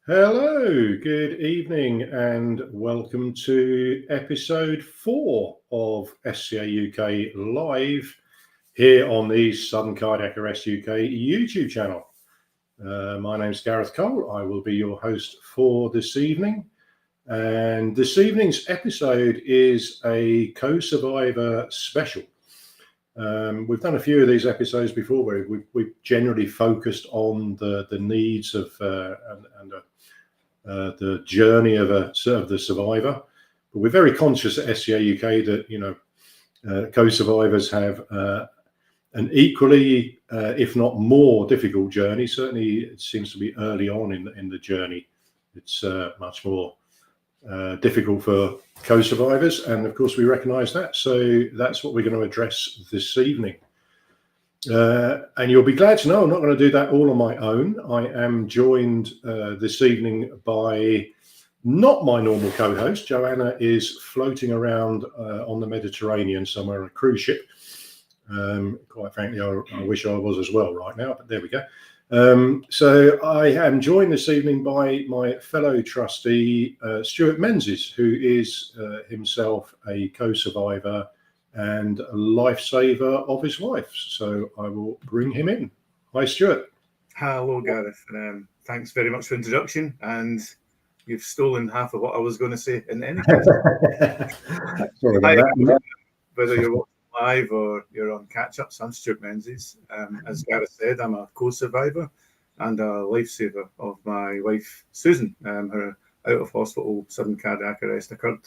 Hello, good evening, and welcome to episode 4 of SCAUK Live here on the Sudden Cardiac Arrest UK YouTube channel. My name's Gareth Cole. I will be your host for this evening. And this evening's episode is a co-survivor special. We've done a few of these episodes before where we've generally focused on the needs of the journey of the survivor, but we're very conscious at SCA UK that co-survivors have an equally, if not more, difficult journey. Certainly, it seems to be early on in the journey. It's much more difficult for co-survivors, and of course we recognise that. So that's what we're going to address this evening. And you'll be glad to know I'm not going to do that all on my own. I am joined this evening by not my normal co-host. Joanna is floating around on the Mediterranean somewhere on a cruise ship. Quite frankly, I wish I was as well right now, but there we go. So I am joined this evening by my fellow trustee, Stuart Menzies, who is himself a co-survivor and a lifesaver of his wife. So I will bring him in. Hi, Stuart. Hello, Gareth. Thanks very much for the introduction. And you've stolen half of what I was going to say in any case. Sorry about that. Whether you're watching live or you're on catch-ups, I'm Stuart Menzies. As Gareth said, I'm a co-survivor and a lifesaver of my wife, Susan. Her out-of-hospital sudden cardiac arrest occurred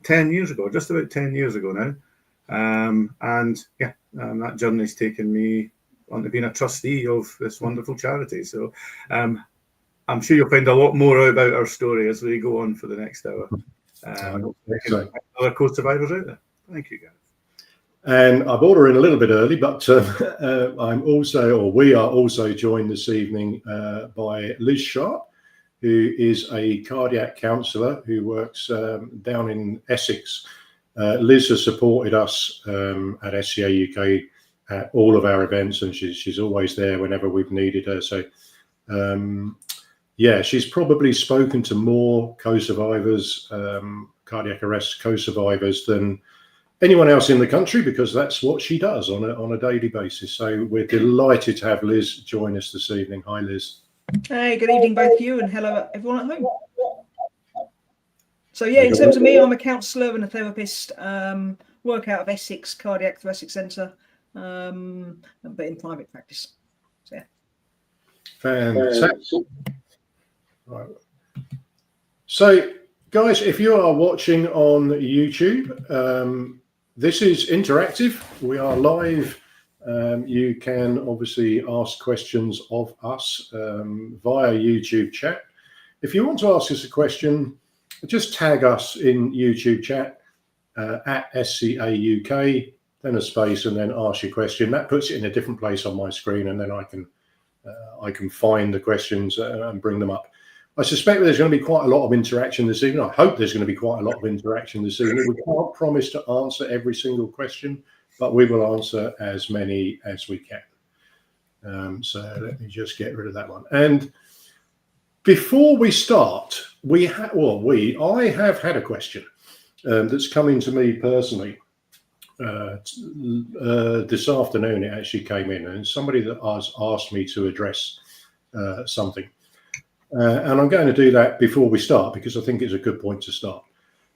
10 years ago, just about 10 years ago now. That journey's taken me on to being a trustee of this wonderful charity. So I'm sure you'll find a lot more about our story as we go on for the next hour. Other co-survivors out there. Thank you, Gareth. And I brought her in a little bit early, but we are also joined this evening by Liz Sharpe, who is a cardiac counsellor who works down in Essex. Liz has supported us at SCA UK at all of our events, and she's always there whenever we've needed her. So, she's probably spoken to more co-survivors, cardiac arrest co-survivors than anyone else in the country, because that's what she does on a daily basis. So we're delighted to have Liz join us this evening. Hi, Liz. Hey, good evening, both of you, and hello, everyone at home. So in terms of me, I'm a counsellor and a therapist, work out of Essex, Cardiac Thoracic Centre, but in private practice. So, yeah. Fantastic. Right. So, guys, if you are watching on YouTube, this is interactive. We are live. You can obviously ask questions of us via YouTube chat. If you want to ask us a question, just tag us in YouTube chat at SCA UK, then a space, and then ask your question. That puts it in a different place on my screen, and then I can find the questions and bring them up. I suspect there's going to be quite a lot of interaction this evening. I hope there's going to be quite a lot of interaction this evening. We can't promise to answer every single question, but we will answer as many as we can. So let me just get rid of that one. And before we start, I have had a question that's come into me personally this afternoon. It actually came in, and somebody that has asked me to address something. And I'm going to do that before we start because I think it's a good point to start.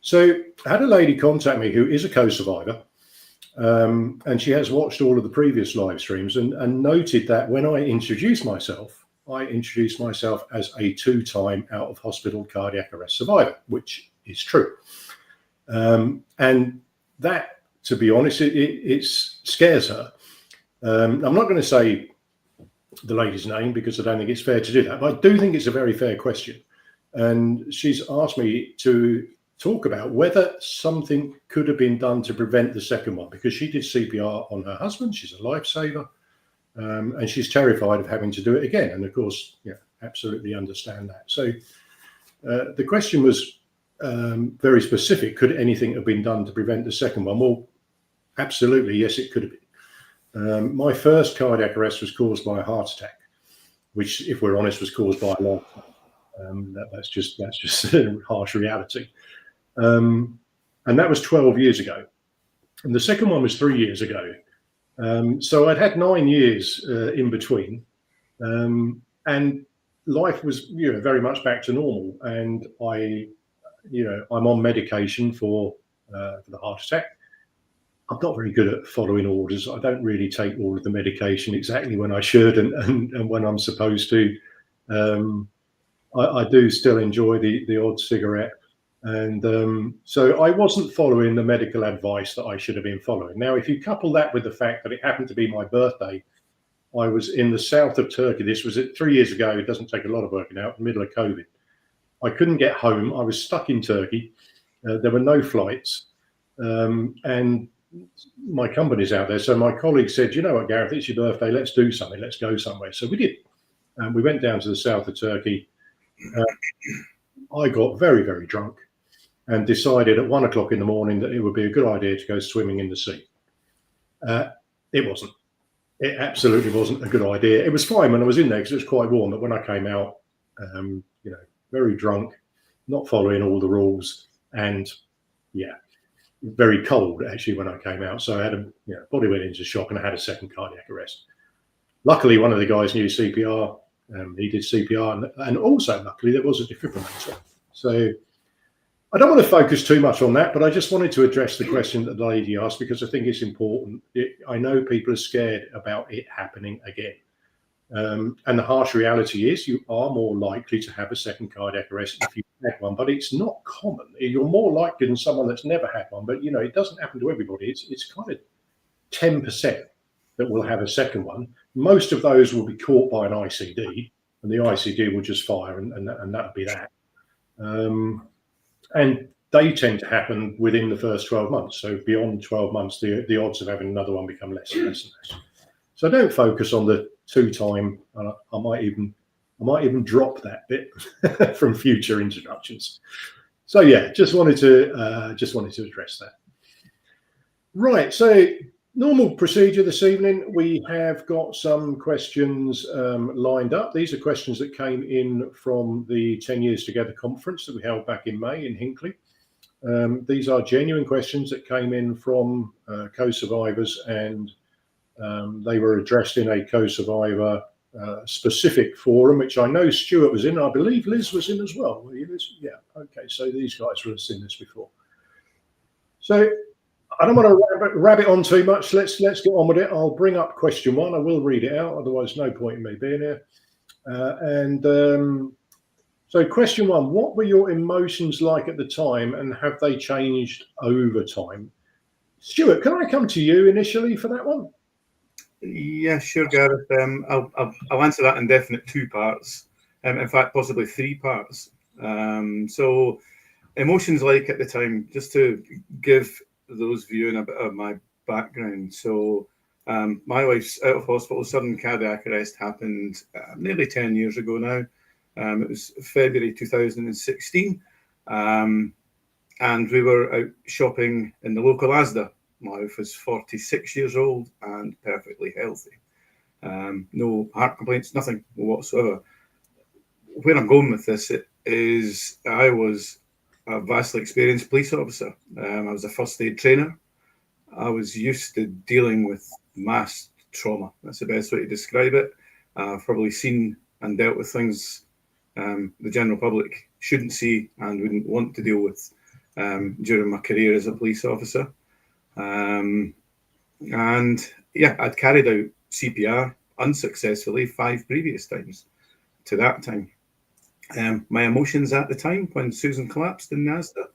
So I had a lady contact me who is a co-survivor, and she has watched all of the previous live streams and noted that when I introduced myself as a 2-time out-of-hospital cardiac arrest survivor, which is true. And that, to be honest, it scares her. I'm not going to say the lady's name because I don't think it's fair to do that, but I do think it's a very fair question. And she's asked me to talk about whether something could have been done to prevent the second one, because she did CPR on her husband. She's a lifesaver. And she's terrified of having to do it again. And of course, absolutely understand that. So the question was very specific. Could anything have been done to prevent the second one? Well, absolutely, yes, it could have been. My first cardiac arrest was caused by a heart attack, which, if we're honest, was caused by a lifetime. That's just a harsh reality. And that was 12 years ago. And the second one was 3 years ago. So I'd had 9 years in between, and life was, very much back to normal. And I'm on medication for the heart attack. I'm not very good at following orders. I don't really take all of the medication exactly when I should and when I'm supposed to. I do still enjoy the odd cigarette. And so I wasn't following the medical advice that I should have been following. Now, if you couple that with the fact that it happened to be my birthday, I was in the south of Turkey. This was 3 years ago. It doesn't take a lot of working out, in the middle of COVID. I couldn't get home. I was stuck in Turkey. There were no flights. And my company's out there. So my colleague said, you know what, Gareth, it's your birthday. Let's do something. Let's go somewhere. So we did. And we went down to the south of Turkey. I got very, very drunk and decided at 1 o'clock in the morning that it would be a good idea to go swimming in the sea. It wasn't. It absolutely wasn't a good idea. It was fine when I was in there because it was quite warm, but when I came out, very drunk, not following all the rules, and very cold actually when I came out. So I had body went into shock and I had a second cardiac arrest. Luckily, one of the guys knew CPR. He did CPR, and also luckily there was a defibrillator. So I don't want to focus too much on that, but I just wanted to address the question that the lady asked because I think it's important. I know people are scared about it happening again. And the harsh reality is you are more likely to have a second cardiac arrest if you had one, but it's not common. You're more likely than someone that's never had one, but it doesn't happen to everybody. It's kind of 10% that will have a second one. Most of those will be caught by an ICD, and the ICD will just fire, and that'll be that. And they tend to happen within the first 12 months. So beyond 12 months, the odds of having another one become less and less and less. So don't focus on the 2-time. I might even drop that bit from future introductions. So just wanted to address that. Right. So normal procedure this evening. We have got some questions lined up. These are questions that came in from the 10 Years Together conference that we held back in May in Hinckley. These are genuine questions that came in from co-survivors, and they were addressed in a co-survivor specific forum, which I know Stuart was in. I believe Liz was in as well. Were you, Liz? Yeah. Okay. So these guys would have seen this before. So I don't want to rabbit on too much. Let's get on with it. I'll bring up question 1. I will read it out. Otherwise, no point in me being here. So question 1, what were your emotions like at the time, and have they changed over time? Stuart, can I come to you initially for that one? Yeah, sure, Gareth. I'll answer that in definite 2 parts. In fact, possibly 3 parts. So emotions like at the time, just to give those viewing a bit of my background. So my wife's out of hospital, sudden cardiac arrest happened nearly 10 years ago now. It was February 2016. And we were out shopping in the local Asda. My wife was 46 years old and perfectly healthy. No heart complaints, nothing whatsoever. Where I'm going with this is I was a vastly experienced police officer. I was a first aid trainer. I was used to dealing with mass trauma. That's the best way to describe it. I've probably seen and dealt with things the general public shouldn't see and wouldn't want to deal with during my career as a police officer. I'd carried out CPR unsuccessfully 5 previous times to that time. My emotions at the time when Susan collapsed in Asda,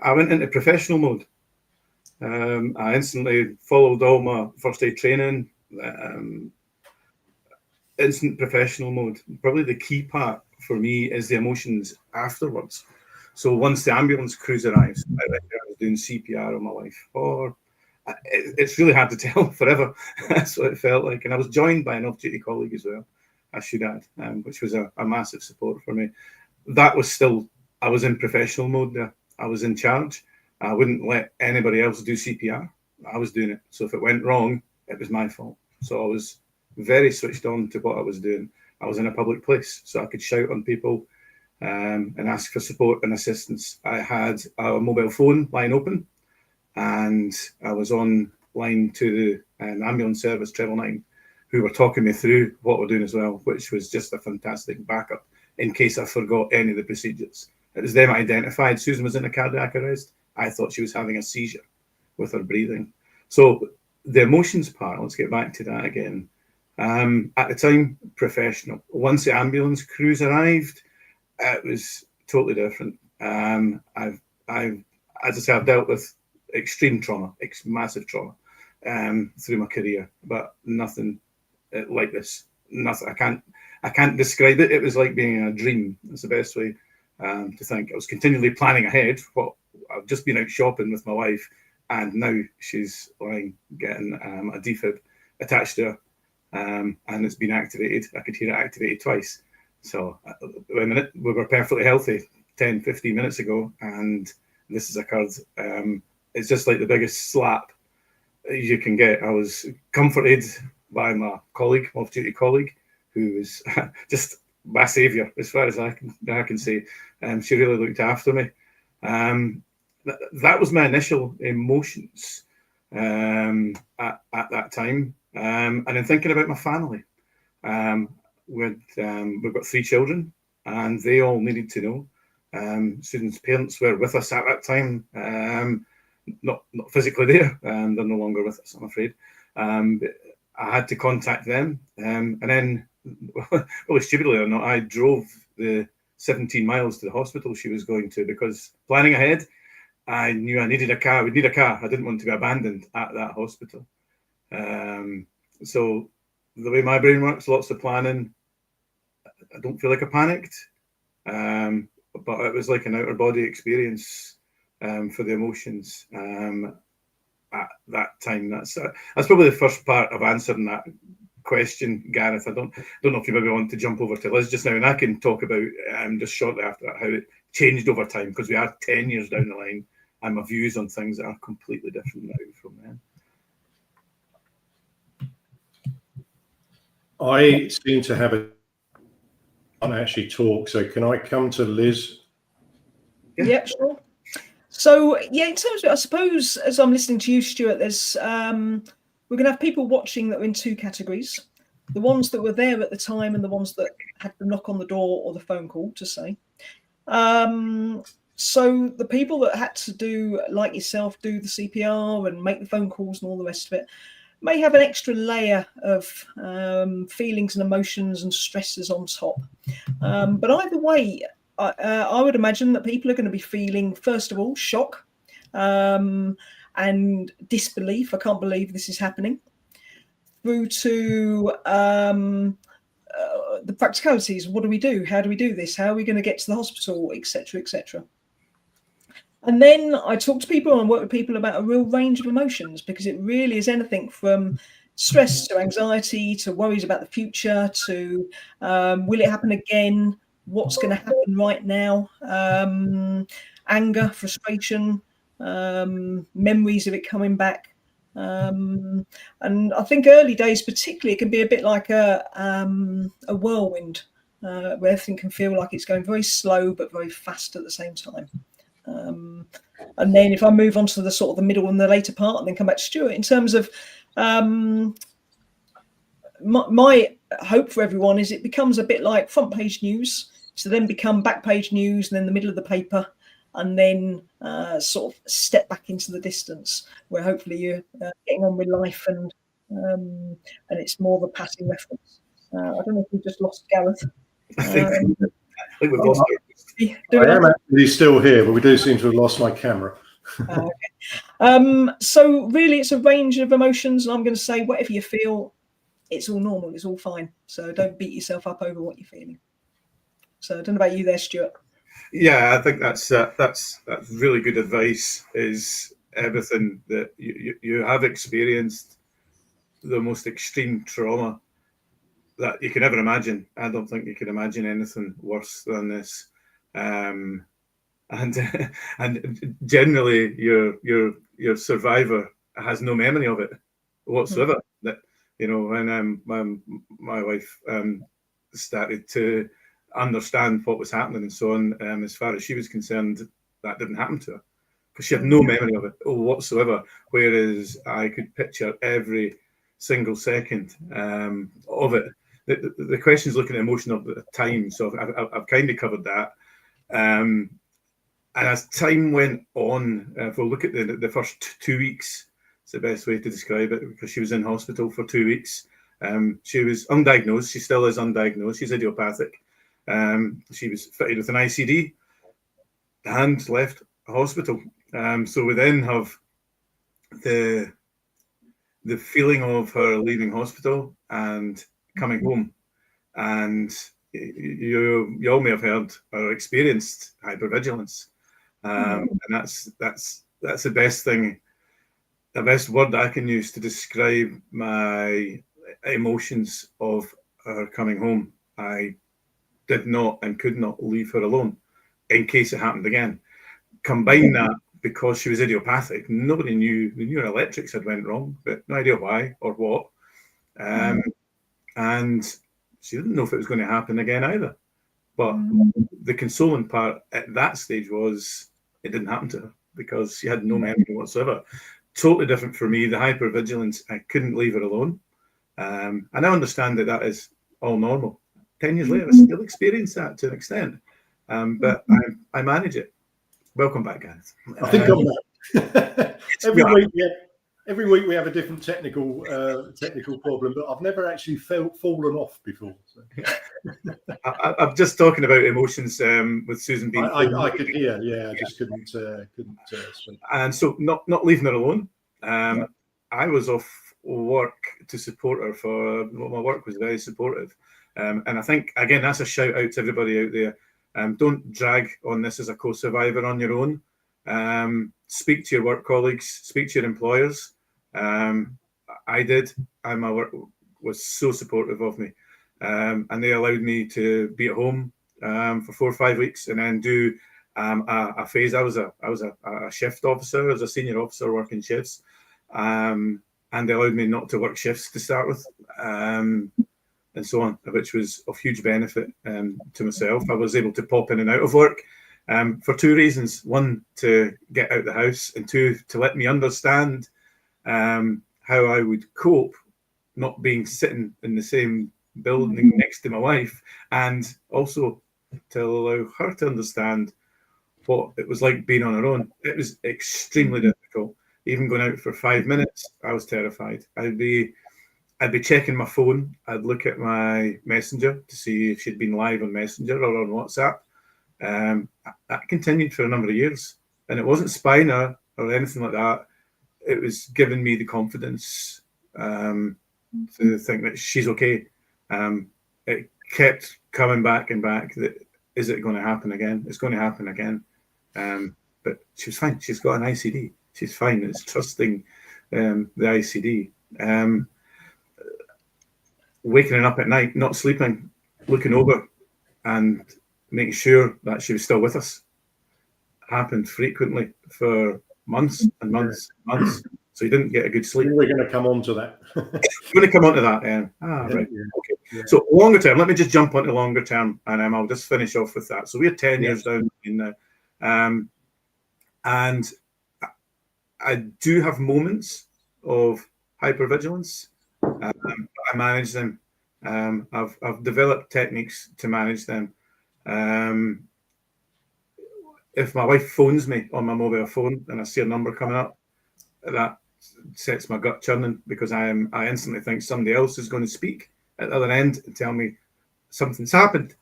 I went into professional mode. I instantly followed all my first aid training, instant professional mode. Probably the key part for me is the emotions afterwards. So once the ambulance crews arrives, I was doing CPR on my wife. It's really hard to tell forever. That's what it felt like. And I was joined by an off-duty colleague as well, I should add, which was a massive support for me. That was still, I was in professional mode there. I was in charge. I wouldn't let anybody else do CPR. I was doing it. So if it went wrong, it was my fault. So I was very switched on to what I was doing. I was in a public place, so I could shout on people and ask for support and assistance. I had a mobile phone line open, and I was on line to the ambulance service, Treble 9, who were talking me through what we're doing as well, which was just a fantastic backup in case I forgot any of the procedures. It was them identified. Susan was in a cardiac arrest. I thought she was having a seizure with her breathing. So the emotions part, let's get back to that again. At the time, professional. Once the ambulance crews arrived, it was totally different. As I say, I've dealt with extreme trauma, massive trauma through my career, but nothing like this. Nothing. I can't describe it. It was like being in a dream. That's the best way to think. I was continually planning ahead. I've just been out shopping with my wife, and now she's lying getting a defib attached to her, and it's been activated. I could hear it activated twice. So wait a minute, we were perfectly healthy 10, 15 minutes ago, and this has occurred. It's just like the biggest slap you can get. I was comforted by my colleague, off-duty colleague, who was just my saviour, as far as I can say. She really looked after me. That was my initial emotions at that time. And then thinking about my family. We've got 3 children, and they all needed to know. Susan's parents were with us at that time, not physically there. They're no longer with us, I'm afraid. I had to contact them, and then, well, stupidly or not, I drove the 17 miles to the hospital she was going to, because planning ahead, I knew I needed a car. We'd need a car. I didn't want to be abandoned at that hospital. So the way my brain works, lots of planning. I don't feel like I panicked, but it was like an outer body experience for the emotions at that time. That's probably the first part of answering that question, Gareth. I don't know if you maybe want to jump over to Liz just now, and I can talk about just shortly after that how it changed over time, because we are 10 years down the line, and my views on things are completely different now from then. I seem to have can't actually talk, so can I come to Liz? Yeah, sure. So yeah, in terms of it, I suppose as I'm listening to you, Stuart, there's we're going to have people watching that are in 2 categories: the ones that were there at the time and the ones that had the knock on the door or the phone call to say. So the people that had to do, like yourself, do the CPR and make the phone calls and all the rest of it, may have an extra layer of feelings and emotions and stresses on top. But either way, I would imagine that people are going to be feeling, first of all, shock and disbelief. I can't believe this is happening. Through to the practicalities. What do we do? How do we do this? How are we going to get to the hospital, etc., etc. And then I talk to people and work with people about a real range of emotions, because it really is anything from stress to anxiety to worries about the future to will it happen again? What's going to happen right now? Anger, frustration, memories of it coming back. And I think early days particularly, it can be a bit like a whirlwind where everything can feel like it's going very slow but very fast at the same time. And then if I move on to the sort of the middle and the later part and then come back to Stuart, in terms of my hope for everyone is it becomes a bit like front page news, to then become back page news and then the middle of the paper, and then sort of step back into the distance where hopefully you're getting on with life and it's more of a passing reference. I don't know if we've just lost Gareth. I think we've lost her. I am actually still here, but we do seem to have lost my camera. Okay. So really it's a range of emotions, and I'm going to say whatever you feel, it's all normal, it's all fine. So don't beat yourself up over what you're feeling. So I don't know about you there, Stuart. Yeah, I think that's really good advice. Is everything that you have experienced the most extreme trauma that you can ever imagine. I don't think you can imagine anything worse than this. And generally your survivor has no memory of it whatsoever. That, you know, when my wife started to understand what was happening and so on. As far as she was concerned, that didn't happen to her because she had no memory of it whatsoever. Whereas I could picture every single second of it. The question is looking at emotion of the time, so I've kind of covered that. And as time went on, if we'll look at the first 2 weeks, it's the best way to describe it, because she was in hospital for 2 weeks. She was undiagnosed. She still is undiagnosed. She's idiopathic. She was fitted with an ICD and left a hospital. So we then have the feeling of her leaving hospital and coming home. And you all may have heard or experienced hypervigilance. And that's the best thing, the best word I can use to describe my emotions of her coming home. I did not and could not leave her alone in case it happened again. Combine that, because she was idiopathic, nobody knew. We knew her electrics had went wrong, but no idea why or what. And she didn't know if it was going to happen again either. But the consoling part at that stage was it didn't happen to her, because she had no memory whatsoever. Totally different for me. The hypervigilance, I couldn't leave her alone. And I understand that is all normal. 10 years later, I still experience that to an extent. But I manage it. Welcome back, Gareth. I think I'm back. Every week we have a different technical problem, but I've never actually fallen off before. So. I'm just talking about emotions with Susan being. I could hear, I just couldn't speak. And so not leaving her alone. I was off work to support her my work was very supportive. And I think, again, that's a shout out to everybody out there. Don't drag on this as a co-survivor on your own. Speak to your work colleagues, speak to your employers. I did, and my work was so supportive of me. And they allowed me to be at home for 4 or 5 weeks and then do a phase. I was a shift officer, as a senior officer working shifts. And they allowed me not to work shifts to start with. And so on, which was of huge benefit to myself. I was able to pop in and out of work for 2 reasons. 1, to get out of the house, and 2, to let me understand how I would cope not being sitting in the same building next to my wife, and also to allow her to understand what it was like being on her own. It was extremely difficult. Even going out for 5 minutes, I was terrified. I'd be checking my phone. I'd look at my Messenger to see if she'd been live on Messenger or on WhatsApp. That continued for a number of years. And it wasn't spying her or anything like that. It was giving me the confidence to think that she's okay. It kept coming back and back. That, is it going to happen again? It's going to happen again. But she was fine. She's got an ICD. She's fine. It's trusting the ICD. Waking up at night, not sleeping, looking over and making sure that she was still with us happened frequently for months and months and months. So you didn't get a good sleep. We're going to come on to that. We're going to come on to that. Right. Yeah. Okay. Yeah. So longer term, let me just jump onto longer term, and I'll just finish off with that. So we're 10 years down in now. And I do have moments of hypervigilance. I manage them. I've developed techniques to manage them. If my wife phones me on my mobile phone and I see a number coming up, that sets my gut churning, because I instantly think somebody else is going to speak at the other end and tell me something's happened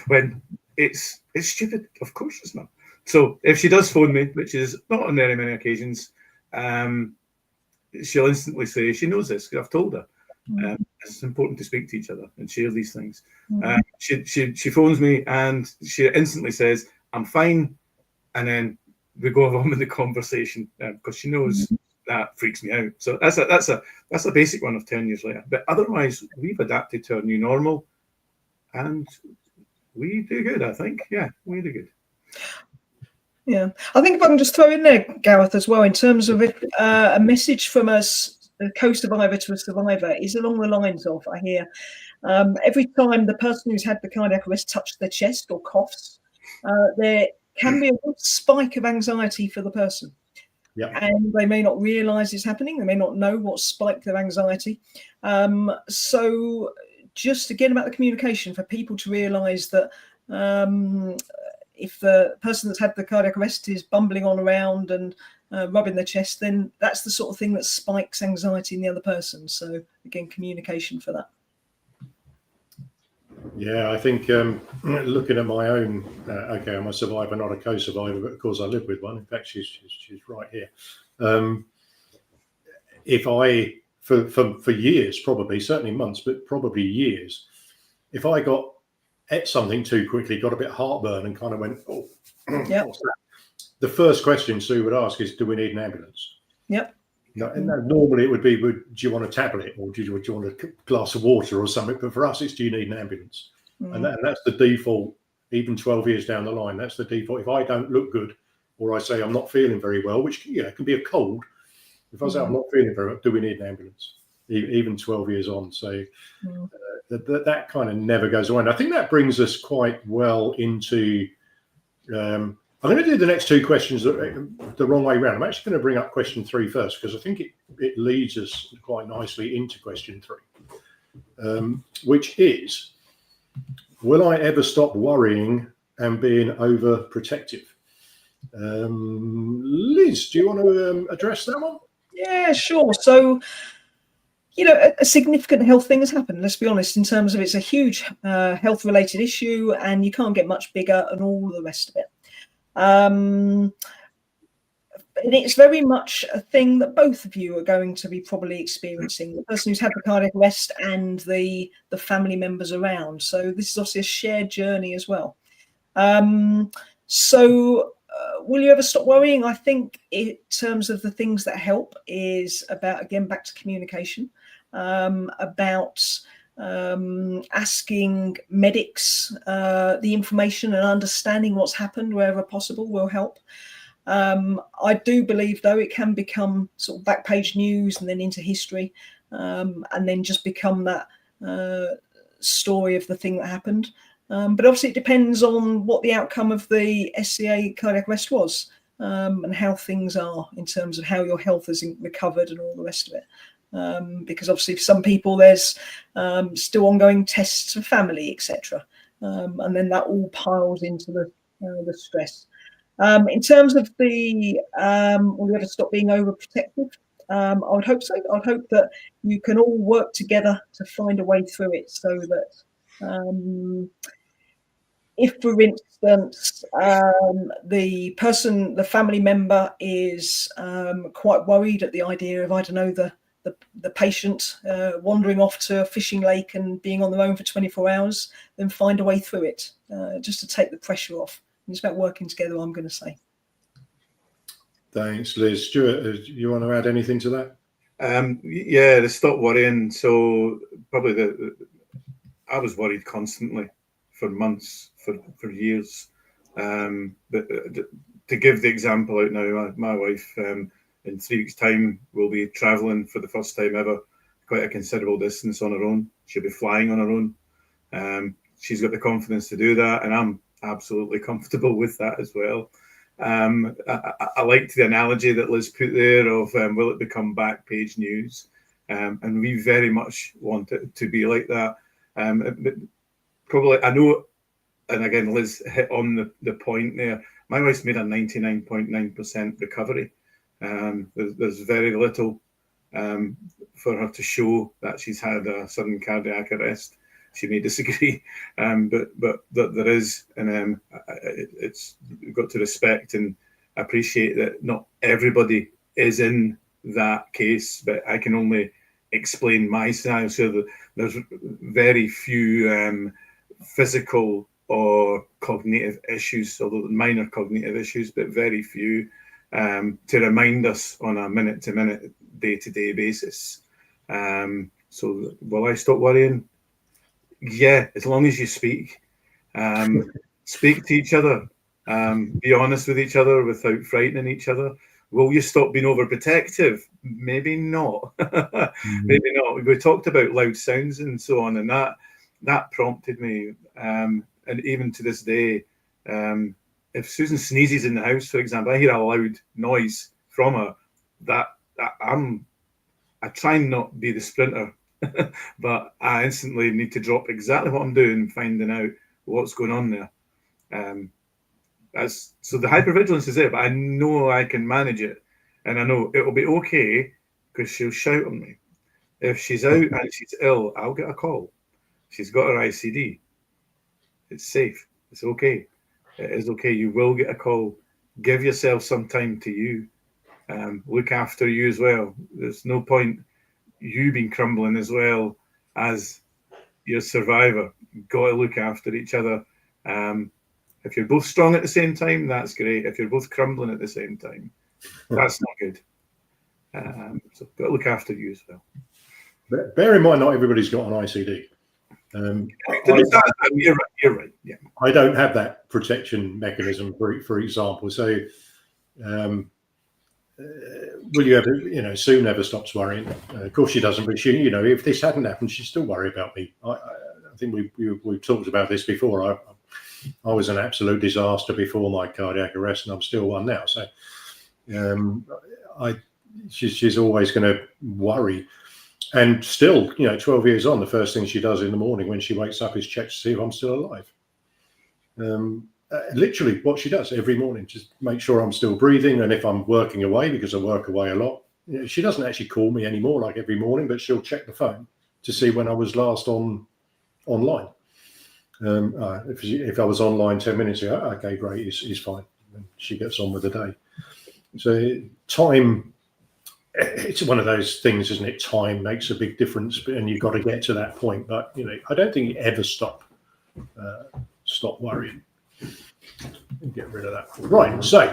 when it's stupid. Of course it's not. So if she does phone me, which is not on very many occasions, she'll instantly say she knows this because I've told her. It's important to speak to each other and share these things. She phones me and she instantly says, "I'm fine," and then we go on with the conversation because she knows that freaks me out. So that's a basic one of 10 years later. But otherwise, we've adapted to our new normal, and we do good. I think, we do good. Yeah, I think if I can just throw in there, Gareth, as well, in terms of if a message from us, a co-survivor to a survivor, is along the lines of, I hear, Every time the person who's had the cardiac arrest touches their chest or coughs, there can be a real spike of anxiety for the person. Yeah. And they may not realise it's happening. They may not know what spiked their anxiety. So just again about the communication, for people to realise that if the person that's had the cardiac arrest is bumbling on around and rubbing their chest, then that's the sort of thing that spikes anxiety in the other person. So again, communication for that. Yeah, I think looking at my own, okay, I'm a survivor, not a co-survivor, but of course I live with one. In fact, she's right here. If I, for years, probably, certainly months, but probably years, if I ate something too quickly, got a bit heartburn and kind of went, oh, Yep. what's that? The first question Sue would ask is, do we need an ambulance? Yep. No, normally it would be, do you want a tablet or do you want a glass of water or something? But for us, it's, do you need an ambulance? And that's the default, even 12 years down the line. That's the default. If I don't look good, or I say I'm not feeling very well, which can be a cold. If I say I'm not feeling very well, do we need an ambulance? Even 12 years on. So that kind of never goes away. And I think that brings us quite well into. I'm going to do the next two questions the wrong way around. I'm actually going to bring up question 3 first, because I think it leads us quite nicely into question 3, which is, will I ever stop worrying and being overprotective? Liz, do you want to address that one? Yeah, sure. So, a significant health thing has happened, let's be honest, in terms of it's a huge health-related issue, and you can't get much bigger and all the rest of it. And it's very much a thing that both of you are going to be probably experiencing, the person who's had the cardiac arrest and the family members around. So this is obviously a shared journey as well. Will you ever stop worrying? I think in terms of the things that help is about, again, back to communication, about asking medics the information and understanding what's happened wherever possible will help. I do believe, though, it can become sort of back page news and then into history, and then just become that story of the thing that happened. But obviously it depends on what the outcome of the SCA cardiac arrest was, and how things are in terms of how your health has recovered and all the rest of it. Because obviously for some people there's still ongoing tests for family, etc. And then that all piles into the stress. In terms of the will you ever stop being overprotective? I would hope so. I'd hope that you can all work together to find a way through it, so that if, for instance, the family member is quite worried at the idea of, I don't know, the patient wandering off to a fishing lake and being on their own for 24 hours, then find a way through it, just to take the pressure off. It's about working together, I'm going to say. Thanks, Liz. Stuart, you want to add anything to that? Yeah, to stop worrying. So probably I was worried constantly for months, for years. But to give the example out now, my wife, in 3 weeks' time, will be travelling for the first time ever, quite a considerable distance on her own. She'll be flying on her own. She's got the confidence to do that, and I'm absolutely comfortable with that as well. I liked the analogy that Liz put there of will it become back page news, and we very much want it to be like that. But probably, I know, and again Liz hit on the point there, my wife's made a 99.9% recovery. There's very little for her to show that she's had a sudden cardiac arrest. She may disagree, but there is, and it's you've got to respect and appreciate that not everybody is in that case. But I can only explain my scenario. So that there's very few physical or cognitive issues, although minor cognitive issues, but very few to remind us on a minute-to-minute, day-to-day basis. So will I stop worrying? Yeah, as long as you speak. Speak to each other. Be honest with each other without frightening each other. Will you stop being overprotective? Maybe not. Maybe not. We talked about loud sounds and so on, and that that prompted me, and even to this day, if Susan sneezes in the house, for example, I hear a loud noise from her, I try and not be the sprinter, but I instantly need to drop exactly what I'm doing, finding out what's going on there. So the hypervigilance is there, but I know I can manage it, and I know it'll be okay because she'll shout on me. If she's out and she's ill, I'll get a call. She's got her ICD. It's safe. It's okay. It is okay. You will get a call. Give yourself some time to you. Look after you as well. There's no point you being crumbling as well as your survivor. You've got to look after each other. If you're both strong at the same time, that's great. If you're both crumbling at the same time, that's not good. So got to look after you as well. Bear in mind, not everybody's got an ICD. You're right. Yeah, I don't have that protection mechanism, for example. So, will you ever, Sue never stops worrying. Of course she doesn't, but she, if this hadn't happened, she'd still worry about me. I think we've talked about this before. I was an absolute disaster before my cardiac arrest, and I'm still one now. So, she's always going to worry. And still, 12 years on, the first thing she does in the morning when she wakes up is check to see if I'm still alive. Literally what she does every morning, just make sure I'm still breathing. And if I'm working away, because I work away a lot, she doesn't actually call me anymore like every morning, but she'll check the phone to see when I was last online. If I was online 10 minutes ago, okay, great, it's fine. And she gets on with the day. So time, it's one of those things, isn't it? Time makes a big difference, and you've got to get to that point. But I don't think you ever stop worrying. Get rid of that. Right. So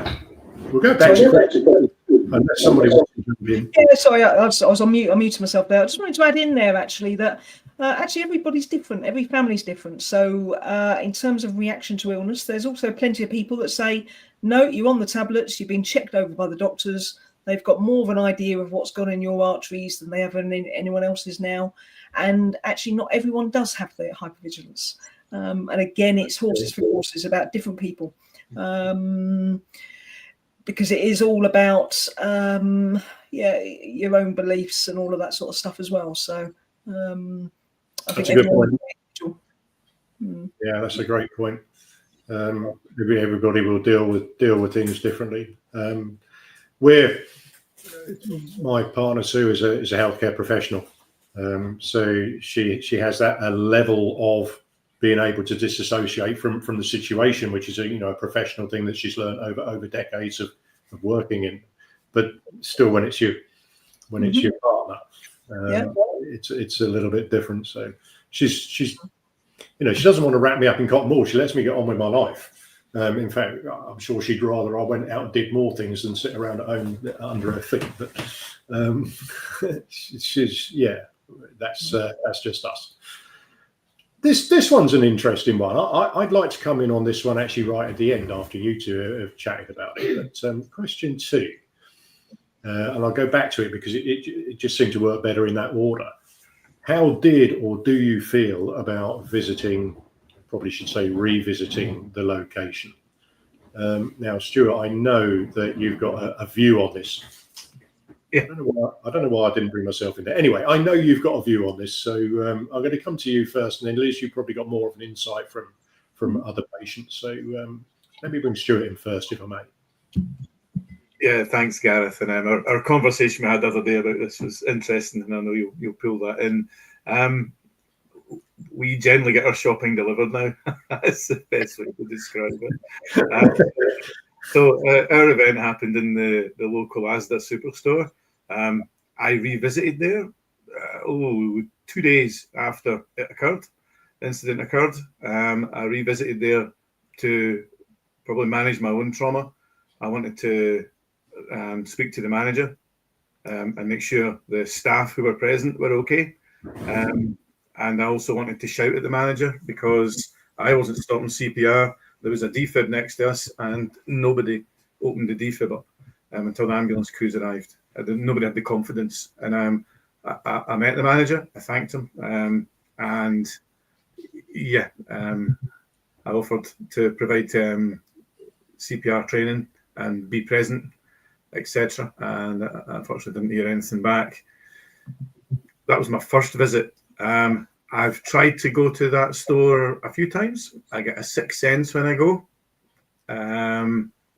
we'll go back to questions. Unless somebody wants to jump in. Yeah, sorry, I was on mute. I muted myself there. I just wanted to add in there actually that everybody's different. Every family's different. So in terms of reaction to illness, there's also plenty of people that say, no, you're on the tablets. You've been checked over by the doctors. They've got more of an idea of what's gone in your arteries than they have in anyone else's now. And actually, not everyone does have the hypervigilance. And again, it's horses for courses about different people. Because it is all about, your own beliefs and all of that sort of stuff as well. So I think that's a good point. Yeah, that's a great point. Everybody will deal with things differently. My partner Sue is a healthcare professional, so she has that a level of being able to disassociate from the situation, which is a professional thing that she's learned over decades of working in. But still, when it's your partner, it's a little bit different. So she's she doesn't want to wrap me up in cotton wool. She lets me get on with my life. In fact, I'm sure she'd rather I went out and did more things than sit around at home under her feet. But that's just us. This one's an interesting one. I'd like to come in on this one actually right at the end after you two have chatted about it. But question 2, and I'll go back to it because it just seemed to work better in that order. How did or do you feel about visiting? Probably should say revisiting the location. Now, Stuart, I know that you've got a view on this. Yeah. I don't know why I didn't bring myself in there. Anyway, I know you've got a view on this, so I'm going to come to you first, and then Liz, you've probably got more of an insight from other patients. So let me bring Stuart in first, if I may. Yeah, thanks, Gareth. And our conversation we had the other day about this was interesting, and I know you'll pull that in. We generally get our shopping delivered now. That's the best way to describe it. So our event happened in the local Asda superstore. I revisited there 2 days after the incident occurred. I revisited there to probably manage my own trauma. I wanted to speak to the manager and make sure the staff who were present were okay. And I also wanted to shout at the manager because I wasn't stopping CPR. There was a defib next to us, and nobody opened the defib up until the ambulance crews arrived. Nobody had the confidence. And I met the manager. I thanked him, and Yeah, I offered to provide CPR training and be present, etc. And unfortunately didn't hear anything back. That was my first visit. I've tried to go to that store a few times. I get a sixth sense when I go.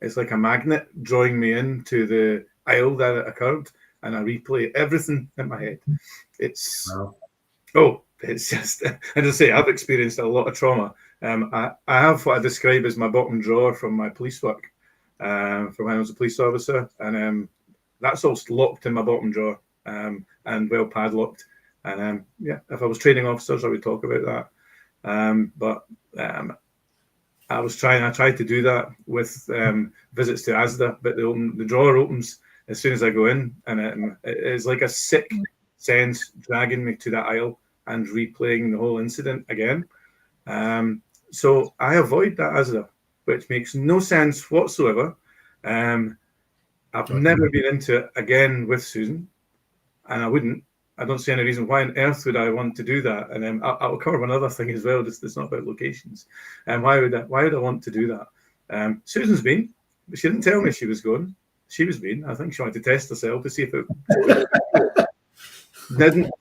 It's like a magnet drawing me into the aisle that it occurred, and I replay everything in my head. It's it's just, as I say, I've experienced a lot of trauma. I have what I describe as my bottom drawer from my police work, from when I was a police officer, and that's all locked in my bottom drawer, and well padlocked. And yeah, if I was training officers, I would talk about that. But I tried to do that with visits to ASDA, but the drawer opens as soon as I go in, and it's like a sick sense dragging me to that aisle and replaying the whole incident again. So I avoid that ASDA, which makes no sense whatsoever. I've never been into it again with Susan, and I wouldn't. I don't see any reason why on earth would I want to do that. And I'll cover one other thing as well. It's not about locations. And why would I want to do that? Susan's been, but she didn't tell me she was going. She was been. I think she wanted to test herself to see if it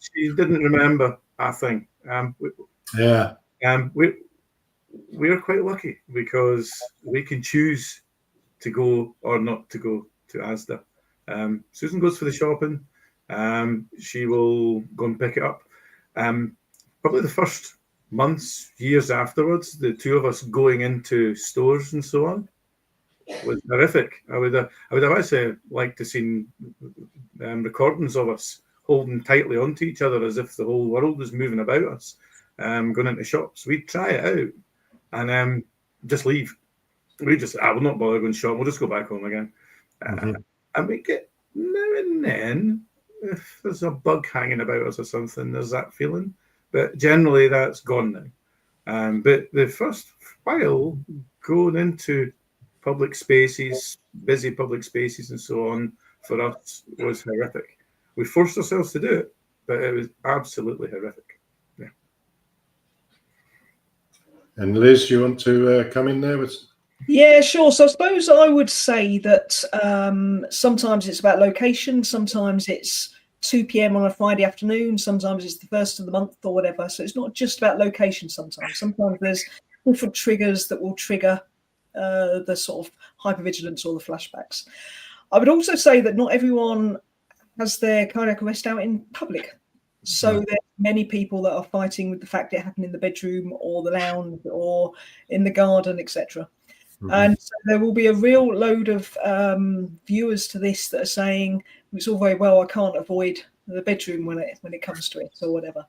She didn't remember a thing. We're quite lucky because we can choose to go or not to go to ASDA. Susan goes for the shopping. She will go and pick it up. Probably the first months, years afterwards, the two of us going into stores and so on was horrific. I would have actually liked to see recordings of us holding tightly onto each other as if the whole world was moving about us, going into shops. We'd try it out and just leave. I will not bother going shopping. We'll just go back home again. And we get now and then, if there's a bug hanging about us or something, there's that feeling. But generally, that's gone now. But the first while going into public spaces, busy public spaces and so on, for us was horrific. We forced ourselves to do it, but it was absolutely horrific. Yeah. And Liz, you want to come in there with? Yeah, sure. So I suppose I would say that sometimes it's about location, sometimes it's 2 p.m. on a Friday afternoon, sometimes it's the first of the month or whatever. So it's not just about location sometimes. Sometimes there's different triggers that will trigger the sort of hypervigilance or the flashbacks. I would also say that not everyone has their cardiac arrest out in public. So there are many people that are fighting with the fact it happened in the bedroom or the lounge or in the garden, etc. And so there will be a real load of viewers to this that are saying it's all very well, I can't avoid the bedroom when it comes to it or whatever.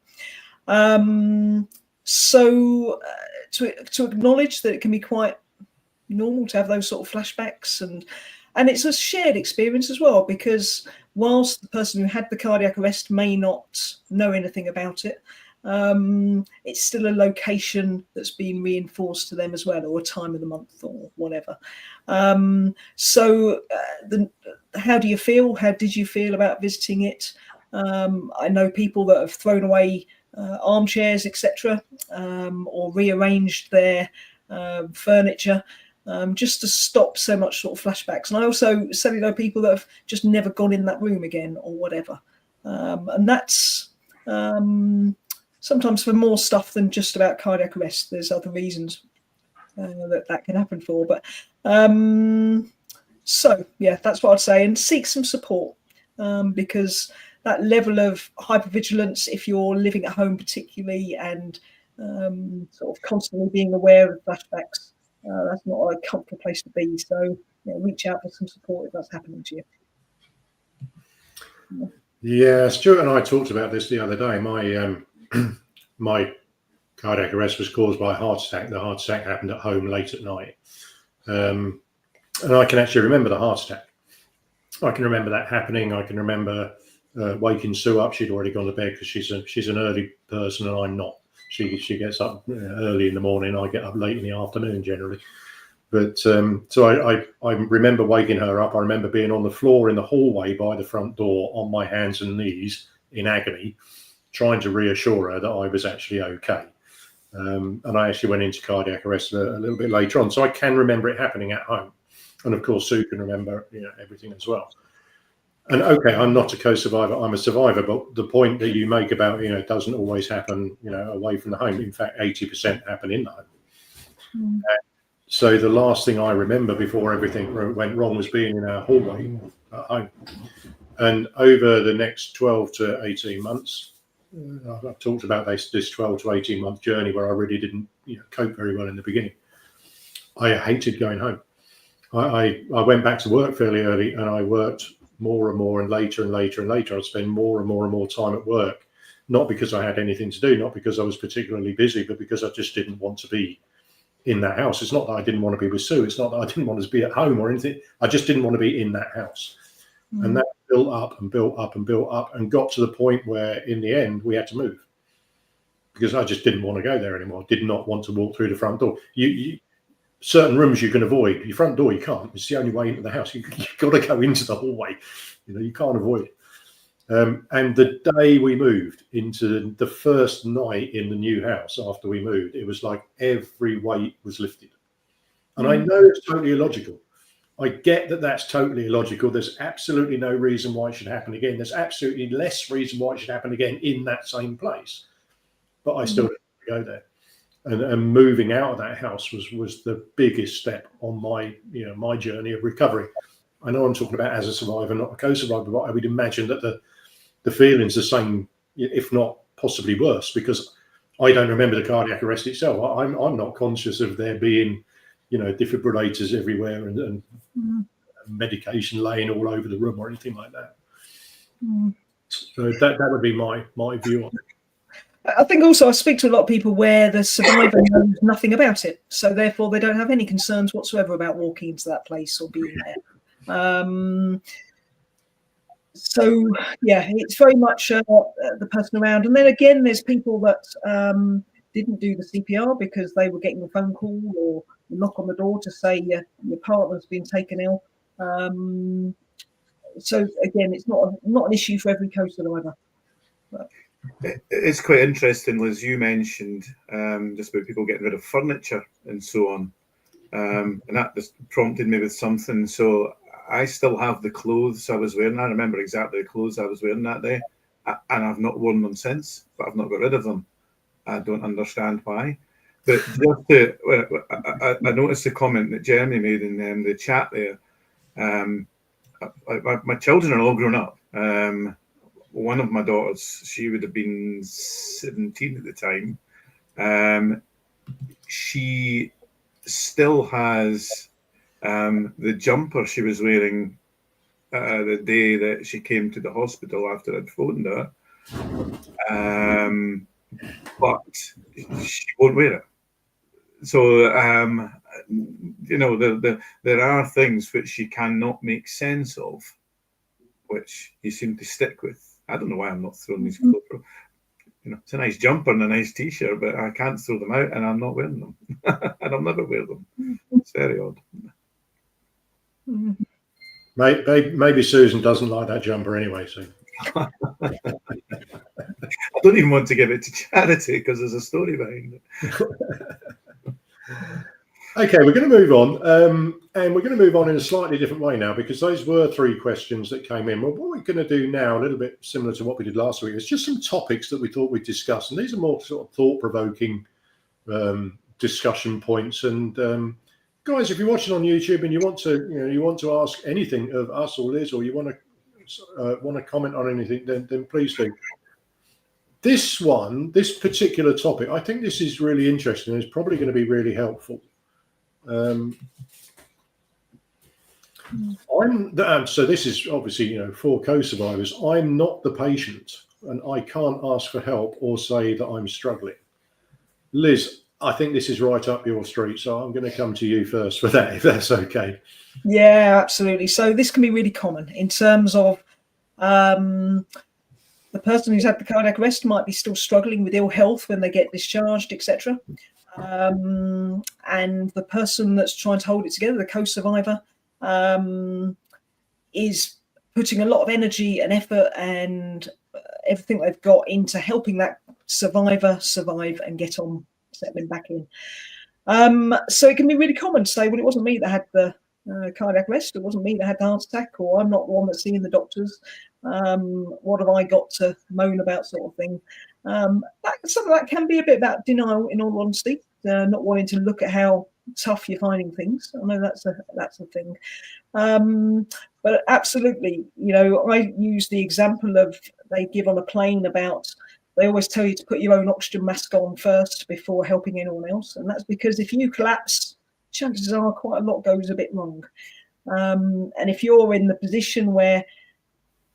So to acknowledge that it can be quite normal to have those sort of flashbacks, and it's a shared experience as well, because whilst the person who had the cardiac arrest may not know anything about it, it's still a location that's been reinforced to them as well, or a time of the month or whatever. So how do you feel? How did you feel about visiting it? I know people that have thrown away armchairs, etc., or rearranged their furniture just to stop so much sort of flashbacks. And I also certainly know people that have just never gone in that room again or whatever. And that's sometimes for more stuff than just about cardiac arrest. There's other reasons that can happen for. But so, yeah, that's what I'd say. And seek some support, because that level of hypervigilance, if you're living at home particularly, and sort of constantly being aware of flashbacks, that's not a comfortable place to be. So reach out for some support if that's happening to you. Yeah, Stuart and I talked about this the other day. My cardiac arrest was caused by a heart attack. The heart attack happened at home late at night. And I can actually remember the heart attack. I can remember that happening. I can remember waking Sue up. She'd already gone to bed because she's an early person and I'm not. She gets up early in the morning. I get up late in the afternoon generally. But so I remember waking her up. I remember being on the floor in the hallway by the front door on my hands and knees in agony, trying to reassure her that I was actually okay. And I actually went into cardiac arrest a little bit later on. So I can remember it happening at home. And of course, Sue can remember everything as well. And okay, I'm not a co-survivor, I'm a survivor, but the point that you make about, it doesn't always happen, away from the home. In fact, 80% happen in the home. So the last thing I remember before everything went wrong was being in our hallway at home. And over the next 12 to 18 months, I've talked about this 12 to 18 month journey where I really didn't cope very well in the beginning. I hated going home. I went back to work fairly early, and I worked more and more, and later and later and later. I'd spend more and more and more time at work, not because I had anything to do, not because I was particularly busy, but because I just didn't want to be in that house. It's not that I didn't want to be with Sue. It's not that I didn't want to be at home or anything. I just didn't want to be in that house. And that built up and built up and built up and got to the point where in the end we had to move because I just didn't want to go there anymore. Did not want to walk through the front door. Certain rooms you can avoid. Your front door you can't. It's the only way into the house. You've got to go into the hallway. You can't avoid it. And the day we moved into the first night in the new house after we moved, it was like every weight was lifted. And I know it's totally illogical. I get that that's totally illogical. There's absolutely no reason why it should happen again. There's absolutely less reason why it should happen again in that same place. But I still didn't go there. And moving out of that house was the biggest step on my my journey of recovery. I know I'm talking about as a survivor, not a co-survivor, but I would imagine that the feeling's the same, if not possibly worse, because I don't remember the cardiac arrest itself. I'm not conscious of there being defibrillators everywhere and medication laying all over the room or anything like that. So that would be my view on it. I think also I speak to a lot of people where the survivor knows nothing about it, so therefore they don't have any concerns whatsoever about walking into that place or being there. So yeah, it's very much the person around. And then again, there's people that didn't do the CPR because they were getting a phone call or a knock on the door to say your partner's been taken ill. So again, it's not an issue for every co-survivor. It's quite interesting, Liz, you mentioned just about people getting rid of furniture and so on. And that just prompted me with something. So I still have the clothes I was wearing. I remember exactly the clothes I was wearing that day. And I've not worn them since, but I've not got rid of them. I don't understand why. But just I noticed the comment that Jeremy made in the chat there. My children are all grown up. One of my daughters, she would have been 17 at the time. She still has the jumper she was wearing the day that she came to the hospital after I'd phoned her. But she won't wear it. So, there are things which she cannot make sense of, which you seem to stick with. I don't know why I'm not throwing these clothes. It's a nice jumper and a nice T-shirt, but I can't throw them out and I'm not wearing them. And I'll never wear them. It's very odd. Maybe Susan doesn't like that jumper anyway, so. I don't even want to give it to charity because there's a story behind it. Okay, we're going to move on, and we're going to move on in a slightly different way now because those were 3 questions that came in. Well, what we're going to do now, a little bit similar to what we did last week, is just some topics that we thought we'd discuss, and these are more sort of thought-provoking discussion points. And guys, if you're watching on YouTube and you want to ask anything of us or Liz, or you want to comment on anything, then please do. This particular topic, I think this is really interesting and it's probably going to be really helpful. So this is obviously, for co-survivors. I'm not the patient and I can't ask for help or say that I'm struggling. Liz, I think this is right up your street, so I'm going to come to you first for that, if that's okay. Yeah, absolutely. So this can be really common in terms of the person who's had the cardiac arrest might be still struggling with ill health when they get discharged, etc. And the person that's trying to hold it together, the co-survivor, is putting a lot of energy and effort and everything they've got into helping that survivor survive and get on settling back in. So it can be really common to say, well, it wasn't me that had the cardiac arrest, it wasn't me that had the heart attack, or I'm not the one that's seeing the doctors. What have I got to moan about, sort of thing. Some of that can be a bit about denial, in all honesty, not wanting to look at how tough you're finding things. I know that's a thing. But absolutely, I use the example of, they give on a plane about, they always tell you to put your own oxygen mask on first before helping anyone else. And that's because if you collapse, chances are quite a lot goes a bit wrong. And if you're in the position where,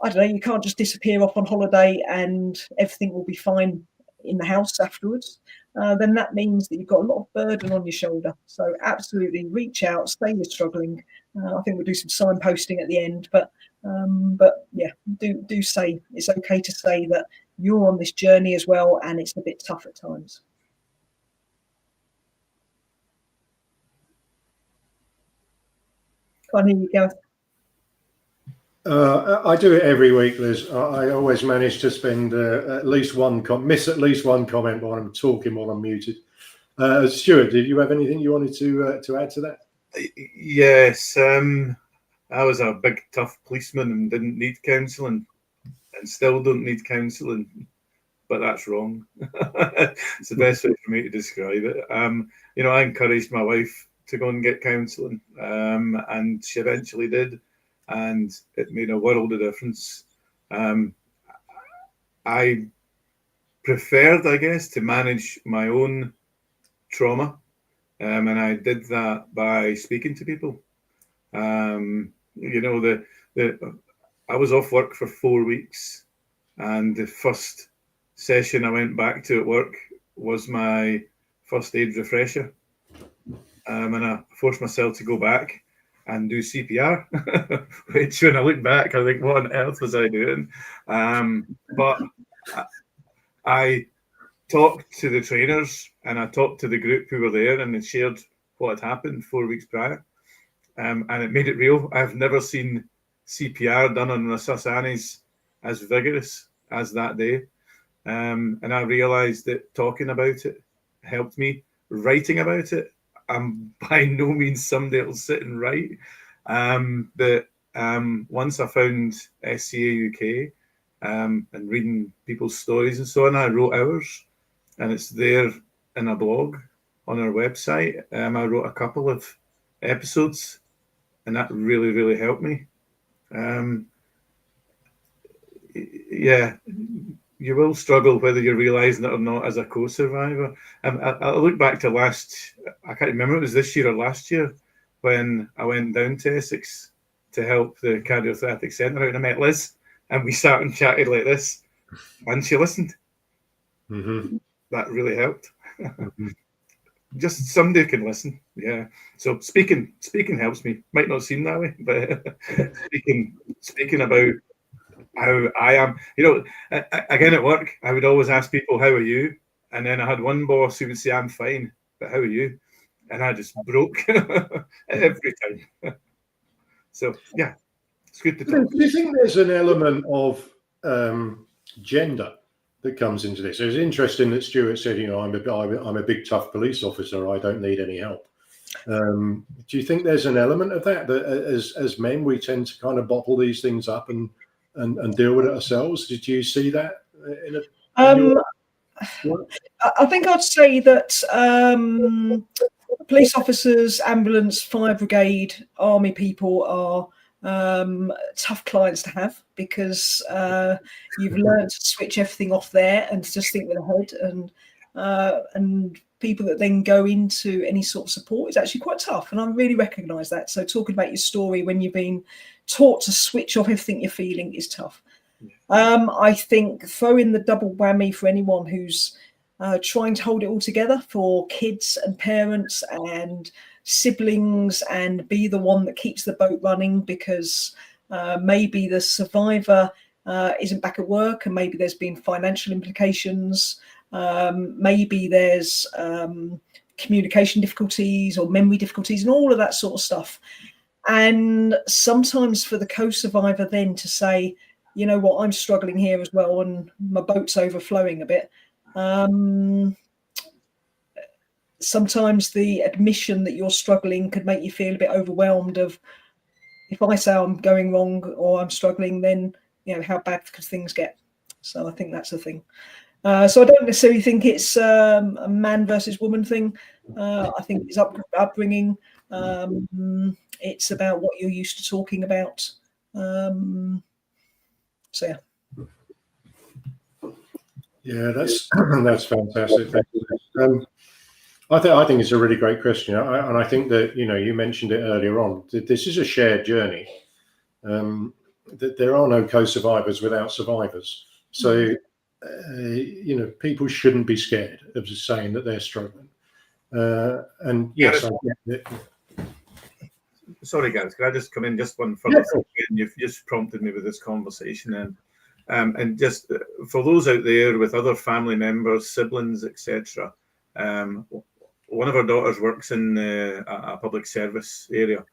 I don't know, you can't just disappear off on holiday and everything will be fine in the house afterwards, then that means that you've got a lot of burden on your shoulder. So absolutely reach out, say you're struggling. I think we'll do some signposting at the end, but yeah, do say it's okay to say that you're on this journey as well, and it's a bit tough at times. Can't hear you, Gareth. I do it every week, Liz. I always manage to spend miss at least one comment while I'm talking, while I'm muted. Stuart, did you have anything you wanted to add to that? Yes, I was a big tough policeman and didn't need counselling, and still don't need counselling, but that's wrong. It's the best way for me to describe it. I encouraged my wife to go and get counselling, and she eventually did. And it made a world of difference. I preferred, I guess, to manage my own trauma, and I did that by speaking to people. I was off work for 4 weeks, and the first session I went back to at work was my first aid refresher, and I forced myself to go back and do CPR, which when I look back, I think, what on earth was I doing? But I talked to the trainers and I talked to the group who were there, and they shared what had happened 4 weeks prior. And it made it real. I've never seen CPR done on Rasasanis as vigorous as that day. And I realized that talking about it helped me. Writing about it, I'm by no means somebody that'll sit and write. But once I found SCAUK and reading people's stories and so on, I wrote ours, and it's there in a blog on our website. I wrote a couple of episodes, and that really, really helped me. Yeah, you will struggle whether you're realising it or not as a co-survivor. I look back to I can't remember, it was this year or last year, when I went down to Essex to help the cardiothoracic centre out, and I met Liz, and we sat and chatted like this, and she listened. Mm-hmm. That really helped. Mm-hmm. Just somebody can listen. Yeah. So speaking helps me. Might not seem that way, but speaking about how I am, again at work, I would always ask people, how are you? And then I had one boss who would say, I'm fine, but how are you? And I just broke every time. So yeah, it's good to talk. Do you think there's an element of gender that comes into this? It's interesting that Stuart said, I'm a big tough police officer, I don't need any help. Do you think there's an element of that as men we tend to kind of bottle these things up and deal with it ourselves? Did you see that I think I'd say that police officers, ambulance, fire brigade, army people are tough clients to have, because you've learned to switch everything off there and just think with the head, and people that then go into any sort of support is actually quite tough, and I really recognise that. So talking about your story when you've been taught to switch off everything you're feeling is tough. I think throw in the double whammy for anyone who's trying to hold it all together, for kids and parents and siblings, and be the one that keeps the boat running, because maybe the survivor isn't back at work, and maybe there's been financial implications, maybe there's communication difficulties or memory difficulties and all of that sort of stuff. And sometimes for the co-survivor then to say, you know what, I'm struggling here as well, and my boat's overflowing a bit. sometimes the admission that you're struggling could make you feel a bit overwhelmed of, if I say I'm going wrong or I'm struggling, then, you know, how bad could things get? So I think that's the thing. So I don't necessarily think it's a man versus woman thing. I think it's upbringing. It's about what you're used to talking about. So yeah. Yeah, that's fantastic. Thank you. I think it's a really great question, and I think that, you know, you mentioned it earlier on. This is a shared journey. That there are no co-survivors without survivors. So, you know, people shouldn't be scared of just saying that they're struggling. And yes, sorry, Gareth, can I just come in just one further thing? You've just prompted me with this conversation, and just for those out there with other family members, siblings, etc. One of our daughters works in a public service area,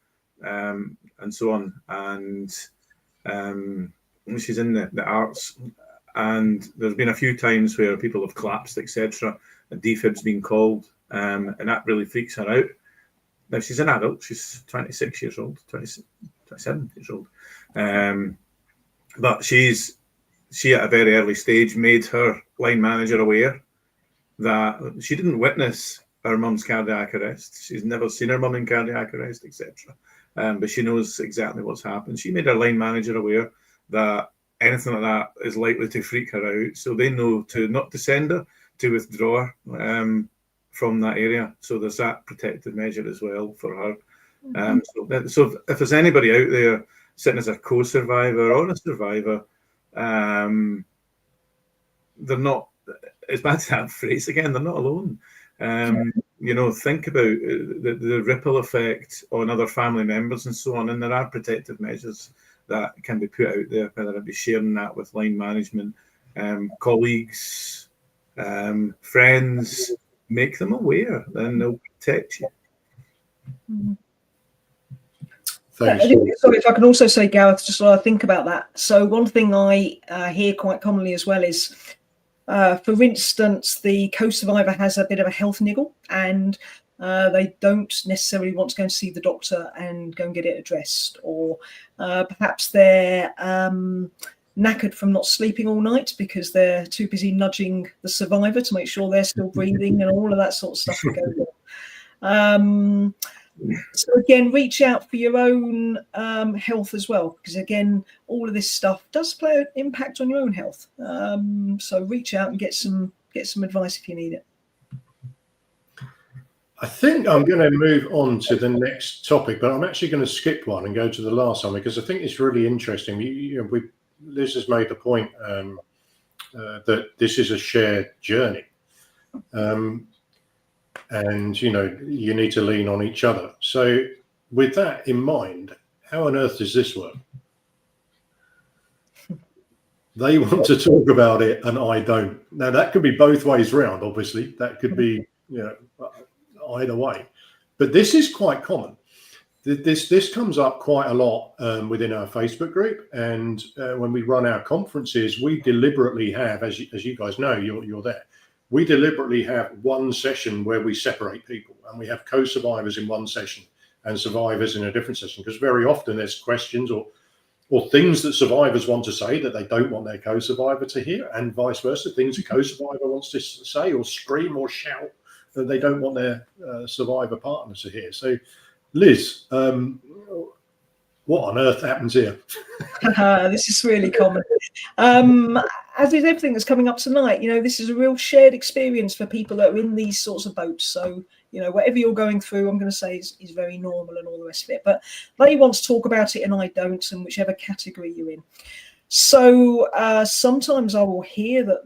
and so on, and she's in the arts, and there's been a few times where people have collapsed, etc., and defib's been called, and that really freaks her out. Now, she's an adult, she's 26 years old, 27 years old, but she at a very early stage made her line manager aware that she didn't witness her mum's cardiac arrest. She's never seen her mum in cardiac arrest, etc. But she knows exactly what's happened. She made her line manager aware that anything like that is likely to freak her out. So they know not to send her, to withdraw her from that area. So there's that protective measure as well for her. So if there's anybody out there sitting as a co-survivor or a survivor, they're not, it's bad to have phrase again, they're not alone. You know, think about the ripple effect on other family members and so on, and there are protective measures that can be put out there, whether it be sharing that with line management, colleagues, friends. Make them aware, then they'll protect you. Thanks. Sorry, if I can also say, Gareth, just while I think about that. So one thing I hear quite commonly as well is, for instance, the co-survivor has a bit of a health niggle, and they don't necessarily want to go and see the doctor and go and get it addressed, or perhaps they're knackered from not sleeping all night because they're too busy nudging the survivor to make sure they're still breathing, and all of that sort of stuff that goes on. So again, reach out for your own health as well, because again, all of this stuff does play an impact on your own health. So reach out and get some advice if you need it. I think I'm going to move on to the next topic, but I'm actually going to skip one and go to the last one because I think it's really interesting. Liz has made the point that this is a shared journey, and you know, you need to lean on each other. So with that in mind, how on earth does this work? They want to talk about it and I don't. Now that could be both ways round, obviously. That could be, you know, either way. But this is quite common. This comes up quite a lot within our Facebook group, and when we run our conferences, we deliberately have, as you guys know, you're there. We deliberately have one session where we separate people, and we have co-survivors in one session and survivors in a different session, because very often there's questions or things that survivors want to say that they don't want their co-survivor to hear, and vice versa, things a co-survivor wants to say or scream or shout that they don't want their survivor partner to hear. So Liz, what on earth happens here? This is really common. As is everything that's coming up tonight, you know, this is a real shared experience for people that are in these sorts of boats. So, you know, whatever you're going through, I'm going to say is very normal and all the rest of it. But they want to talk about it and I don't, and whichever category you're in. So sometimes I will hear that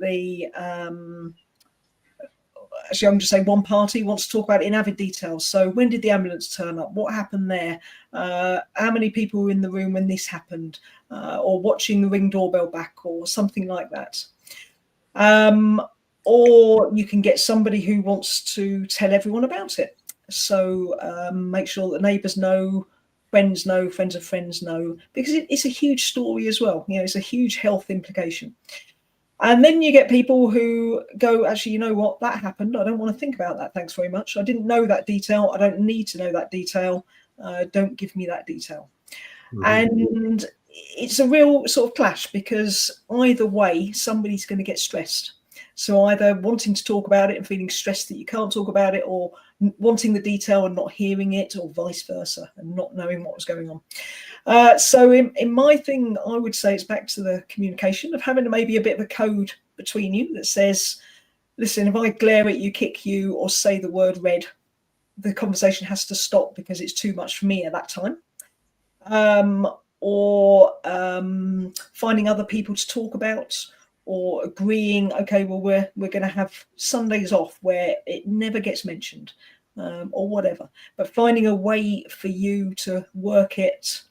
actually, I'm going to say one party wants to talk about it in avid detail. So when did the ambulance turn up? What happened there? How many people were in the room when this happened? Or watching the Ring doorbell back or something like that. Or you can get somebody who wants to tell everyone about it. So make sure that neighbours know, friends of friends know, because it's a huge story as well. You know, it's a huge health implication. And then you get people who go, actually, you know what, that happened. I don't want to think about that. Thanks very much. I didn't know that detail. I don't need to know that detail. Don't give me that detail. And it's a real sort of clash, because either way, somebody's going to get stressed. So either wanting to talk about it and feeling stressed that you can't talk about it, or wanting the detail and not hearing it, or vice versa, and not knowing what was going on. So in my thing, I would say it's back to the communication of having maybe a bit of a code between you that says, listen, if I glare at you, kick you, or say the word red, the conversation has to stop because it's too much for me at that time. Or finding other people to talk about, or agreeing, okay, well, we're going to have Sundays off where it never gets mentioned, or whatever. But finding a way for you to work it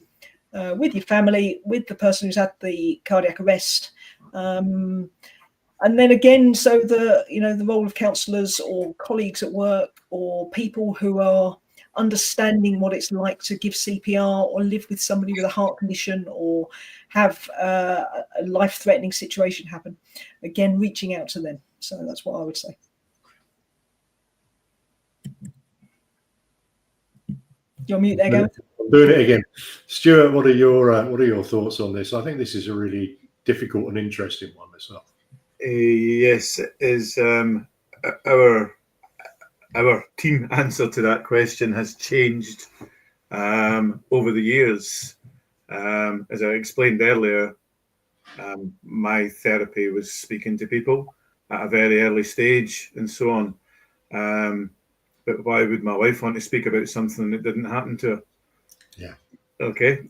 with your family, with the person who's had the cardiac arrest. And then again, so the role of counsellors or colleagues at work, or people who are understanding what it's like to give CPR, or live with somebody with a heart condition, or have a life-threatening situation happen. Again, reaching out to them. So that's what I would say. You're on mute there, Gareth. I'm doing it again. Stuart, what are your thoughts on this? I think this is a really difficult and interesting one myself. Yes, it is. Our team answer to that question has changed over the years. As I explained earlier, my therapy was speaking to people at a very early stage and so on. But why would my wife want to speak about something that didn't happen to her? Yeah. Okay.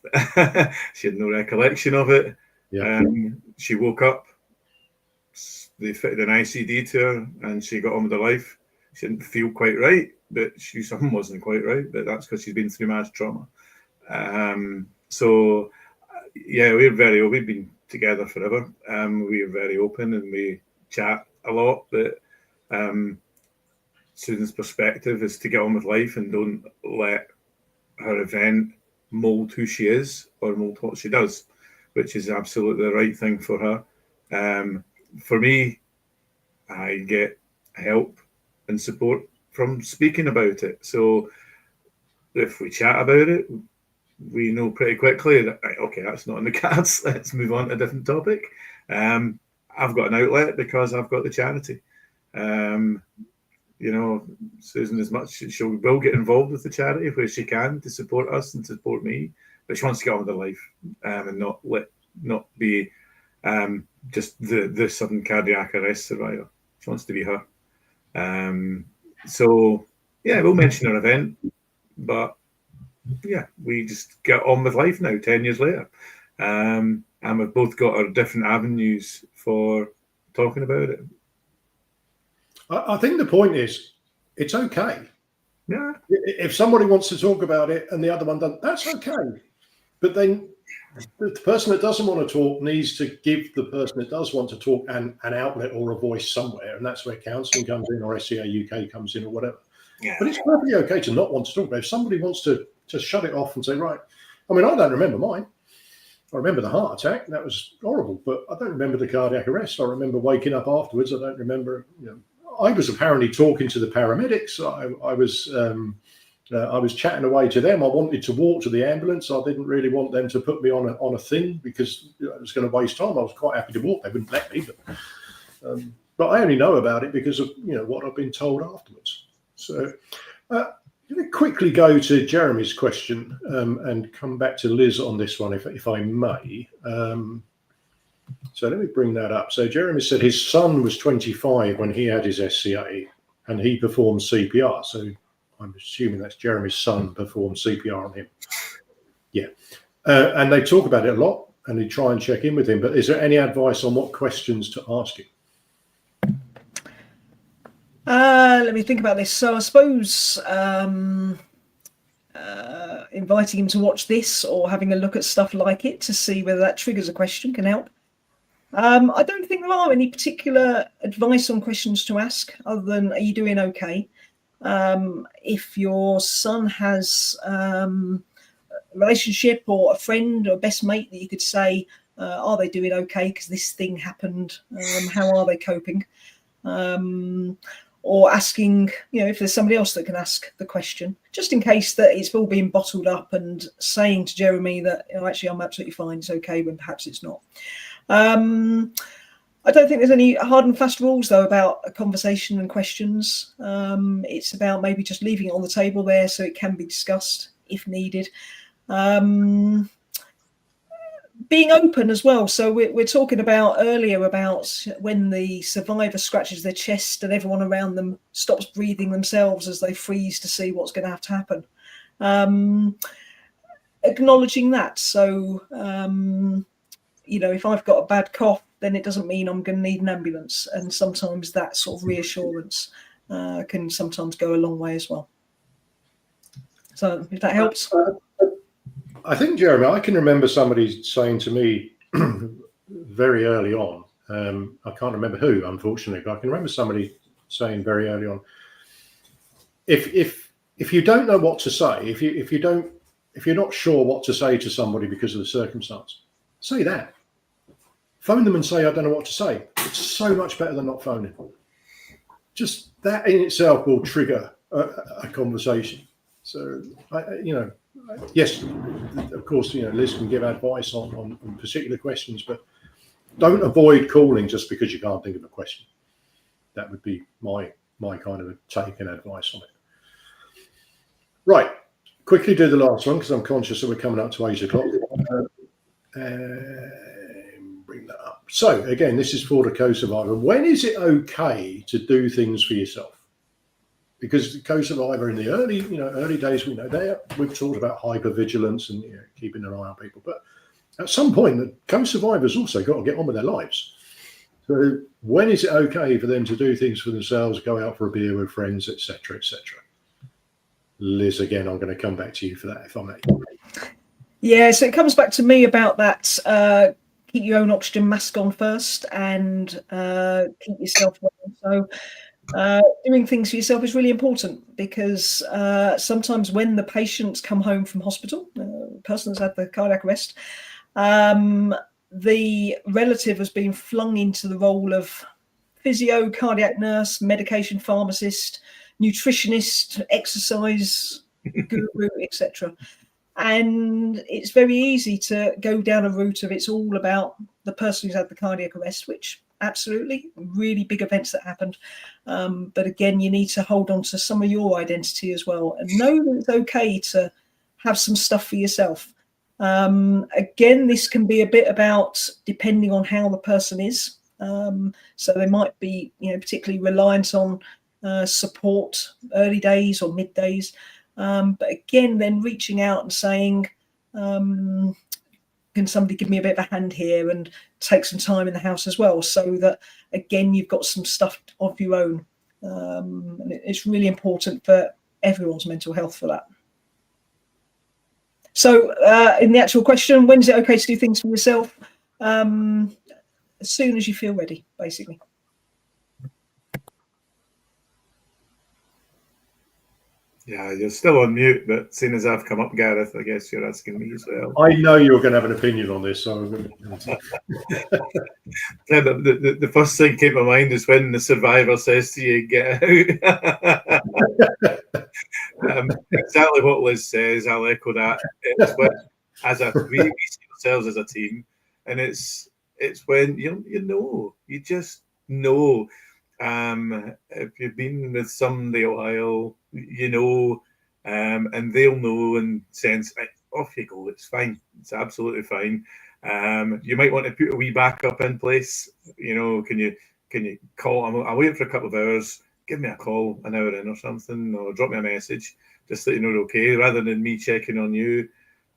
She had no recollection of it. Yeah. She woke up, they fitted an ICD to her, and she got on with her life. She didn't feel quite right, but something wasn't quite right. But that's because she's been through mass trauma. So, yeah, we've been together forever. We are very open and we chat a lot. But Susan's perspective is to get on with life and don't let her event mold who she is or mold what she does, which is absolutely the right thing for her. For me, I get help and support from speaking about it. So if we chat about it, we know pretty quickly that, okay, that's not in the cards. Let's move on to a different topic. I've got an outlet because I've got the charity. Susan, as much she will get involved with the charity where she can to support us and support me, but she wants to get on with her life and not be just the sudden cardiac arrest survivor. She wants to be her. So yeah, we'll mention her event, but yeah, we just get on with life now, 10 years later. And we've both got our different avenues for talking about it. I think the point is, it's okay. Yeah. If somebody wants to talk about it and the other one doesn't, that's okay. But then the person that doesn't want to talk needs to give the person that does want to talk an outlet or a voice somewhere. And that's where counselling comes in, or SCAUK UK comes in, or whatever. Yeah. But it's perfectly okay to not want to talk about it. If somebody wants to just shut it off and say, right, I mean, I don't remember mine. I remember the heart attack. That was horrible. But I don't remember the cardiac arrest. I remember waking up afterwards. I don't remember, I was apparently talking to the paramedics. I was chatting away to them. I wanted to walk to the ambulance. I didn't really want them to put me on a thing because it was going to waste time. I was quite happy to walk. They wouldn't let me, but I only know about it because of what I've been told afterwards. So I'm going to quickly go to Jeremy's question and come back to Liz on this one, if I may. So let me bring that up. So Jeremy said his son was 25 when he had his SCA and he performed CPR. So I'm assuming that's Jeremy's son performed CPR on him. Yeah. And they talk about it a lot and they try and check in with him. But is there any advice on what questions to ask him? Let me think about this. So I suppose inviting him to watch this or having a look at stuff like it to see whether that triggers a question can help. I don't think there are any particular advice on questions to ask other than, are you doing okay? If your son has a relationship or a friend or best mate that you could say, Are they doing okay because this thing happened? How are they coping? Or asking, if there's somebody else that can ask the question, just in case that it's all being bottled up, and saying to Jeremy that, actually, I'm absolutely fine, it's okay, when perhaps it's not. I don't think there's any hard and fast rules, though, about a conversation and questions. It's about maybe just leaving it on the table there so it can be discussed if needed. Being open as well. So we're talking about earlier about when the survivor scratches their chest and everyone around them stops breathing themselves as they freeze to see what's going to have to happen. Acknowledging that. So, if I've got a bad cough, then it doesn't mean I'm going to need an ambulance. And sometimes that sort of reassurance can sometimes go a long way as well. So if that helps. I think, Jeremy, I can remember somebody saying to me very early on, I can't remember who, unfortunately, but I can remember somebody saying very early on, if you don't know what to say, if you're not sure what to say to somebody because of the circumstance, say that. Phone them and say, I don't know what to say. It's so much better than not phoning. Just that in itself will trigger a conversation. So, yes, of course, Liz can give advice on particular questions, but don't avoid calling just because you can't think of a question. That would be my kind of a take and advice on it. Right, quickly do the last one because I'm conscious that we're coming up to 8 o'clock. Bring that up. So again, this is for the co-survivor. When is it okay to do things for yourself? Because the co-survivor in the early days, we've talked about hypervigilance and keeping an eye on people. But at some point, the co-survivors also got to get on with their lives. So when is it okay for them to do things for themselves, go out for a beer with friends, etc., etc.? Liz, again, I'm going to come back to you for that, if I may. Yeah, so it comes back to me about that. Keep your own oxygen mask on first, and keep yourself well. So doing things for yourself is really important, because sometimes when the patients come home from hospital, the person that's had the cardiac arrest, the relative has been flung into the role of physio, cardiac nurse, medication pharmacist, nutritionist, exercise guru, etc. And it's very easy to go down a route of it's all about the person who's had the cardiac arrest, which absolutely really big events that happened. But again, you need to hold on to some of your identity as well, and know that it's okay to have some stuff for yourself. Again, this can be a bit about depending on how the person is. So they might be, particularly reliant on support early days or mid days. But again, then reaching out and saying, can somebody give me a bit of a hand here, and take some time in the house as well, so that, again, you've got some stuff of your own. And it's really important for everyone's mental health for that. So in the actual question, when is it okay to do things for yourself? As soon as you feel ready, basically. Yeah, you're still on mute, but seeing as I've come up, Gareth, I guess you're asking me as well. I know you're going to have an opinion on this, so I'm going to... Yeah, the first thing came to mind is when the survivor says to you, "Get out." Exactly what Liz says. I'll echo that. It's when, we see ourselves as a team, and it's when you just know. If you've been with somebody a while, and they'll know and sense, right, off you go, it's fine, it's absolutely fine. You might want to put a wee backup in place. Can you call? I'll wait for a couple of hours, give me a call an hour in or something, or drop me a message just so you know you're okay, rather than me checking on you.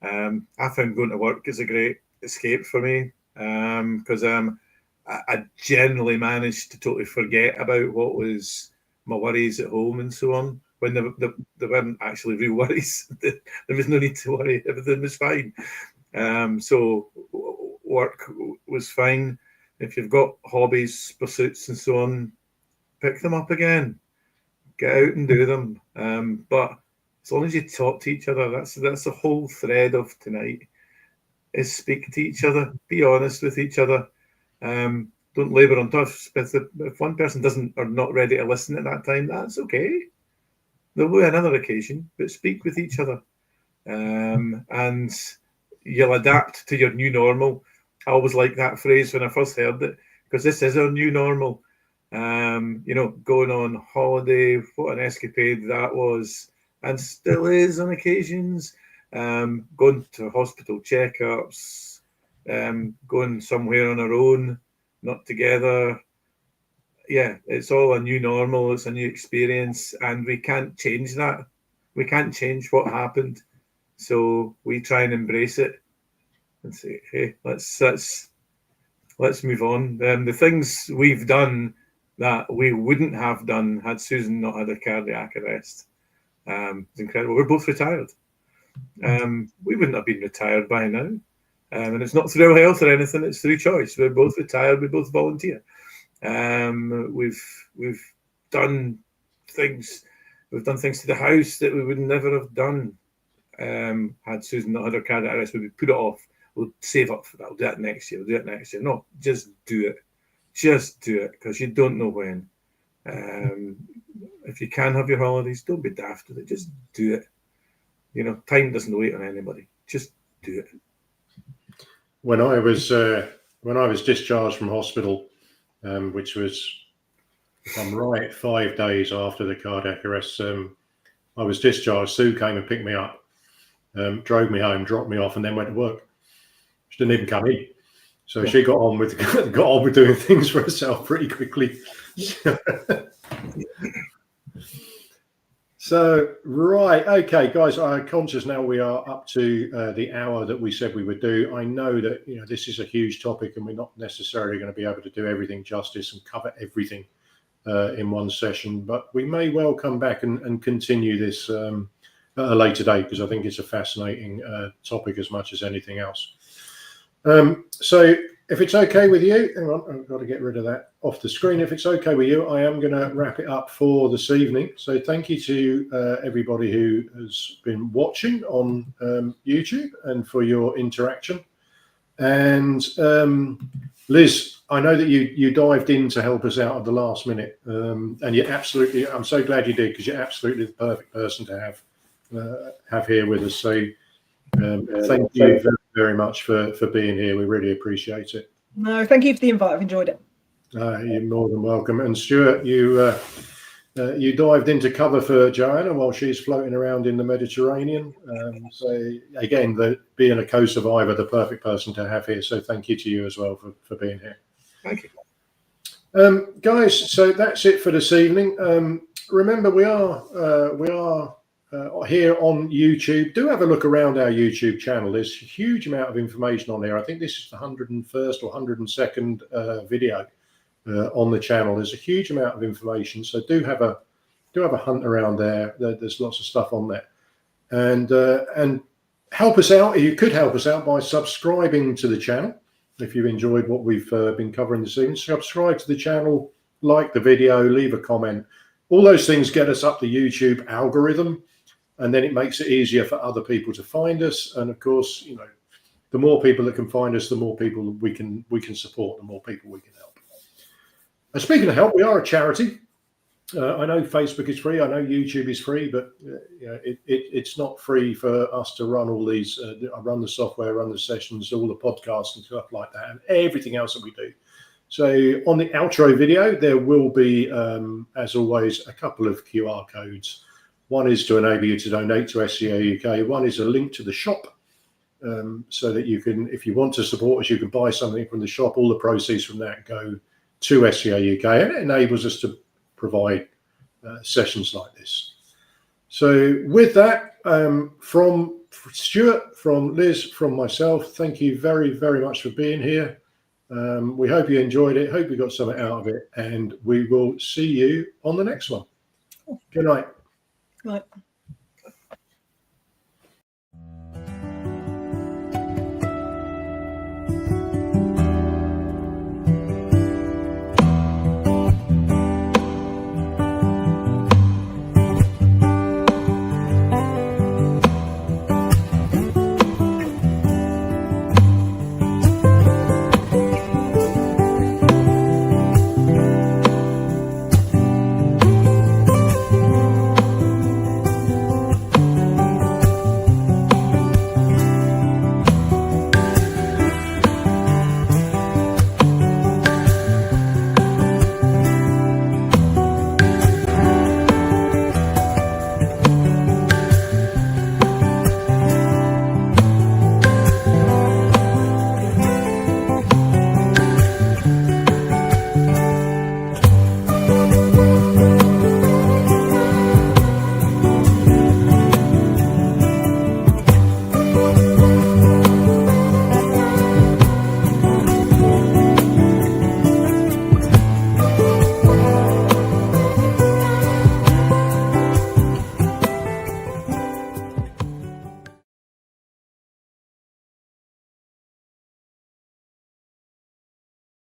I found going to work is a great escape for me, because I generally managed to totally forget about what was my worries at home and so on, when there weren't actually real worries. There was no need to worry. Everything was fine. So work was fine. If you've got hobbies, pursuits and so on, pick them up again. Get out and do them. But as long as you talk to each other, that's the whole thread of tonight. is speak to each other, be honest with each other. Don't labour on tough. If one person doesn't or not ready to listen at that time, that's okay. There will be another occasion, but speak with each other, and you'll adapt to your new normal. I always like that phrase when I first heard it, because this is our new normal. Going on holiday, what an escapade that was, and still is on occasions. Going to hospital checkups, going somewhere on our own, not together. Yeah, it's all a new normal. It's a new experience, and we can't change that. We can't change what happened, so we try and embrace it and say, "Hey, let's move on." The things we've done that we wouldn't have done had Susan not had a cardiac arrest. It's incredible. We're both retired. We wouldn't have been retired by now, and it's not through health or anything. It's through choice. We're both retired. We both volunteer. We've done things. We've done things to the house that we would never have done had Susan not had her cardiac arrest. We would put it off. We'll save up for that. We'll do that next year. We'll do it next year. No, just do it. Just do it, because you don't know when. If you can have your holidays, don't be daft with it. Just do it. Time doesn't wait on anybody. Just do it. When I was discharged from hospital, which was, if I'm right, 5 days after the cardiac arrest, I was discharged. Sue came and picked me up, drove me home, dropped me off, and then went to work. She didn't even come in, so she got on with doing things for herself pretty quickly. So, right, okay, guys, I'm conscious now we are up to the hour that we said we would do. I know that this is a huge topic, and we're not necessarily going to be able to do everything justice and cover everything in one session, but we may well come back and continue this at a later date, because I think it's a fascinating topic as much as anything else. So if it's okay with you, hang on, I've got to get rid of that off the screen. If it's okay with you, I am going to wrap it up for this evening. So thank you to everybody who has been watching on YouTube and for your interaction. And Liz, I know that you dived in to help us out at the last minute, and you absolutely, I'm so glad you did, because you're absolutely the perfect person to have here with us. So thank you very, very much for being here. We really appreciate it. No, thank you for the invite. I've enjoyed it. You're more than welcome. And Stuart, you dived into cover for Joanna while she's floating around in the Mediterranean. So again, being a co-survivor, the perfect person to have here. So thank you to you as well for being here. Thank you. Guys, so that's it for this evening. Remember, we are here on YouTube. Do have a look around our YouTube channel. There's a huge amount of information on there. I think this is the 101st or 102nd video on the channel. There's a huge amount of information, so do have a hunt around there. There's lots of stuff on there, and help us out. You could help us out by subscribing to the channel if you enjoyed what we've been covering this evening. Subscribe to the channel, like the video, leave a comment. All those things get us up the YouTube algorithm, and then it makes it easier for other people to find us. And of course, the more people that can find us, the more people we can support, the more people we can help. And speaking of help, we are a charity. I know Facebook is free. I know YouTube is free, but it's not free for us to run all these. Run the software, run the sessions, all the podcasts and stuff like that, and everything else that we do. So on the outro video, there will be, as always, a couple of QR codes. One is to enable you to donate to SCAUK. One is a link to the shop, so that you can, if you want to support us, you can buy something from the shop. All the proceeds from that go to SCAUK, and it enables us to provide sessions like this. So with that, from Stuart, from Liz, from myself, thank you very, very much for being here. We hope you enjoyed it. Hope you got something out of it, and we will see you on the next one. Good night. Right.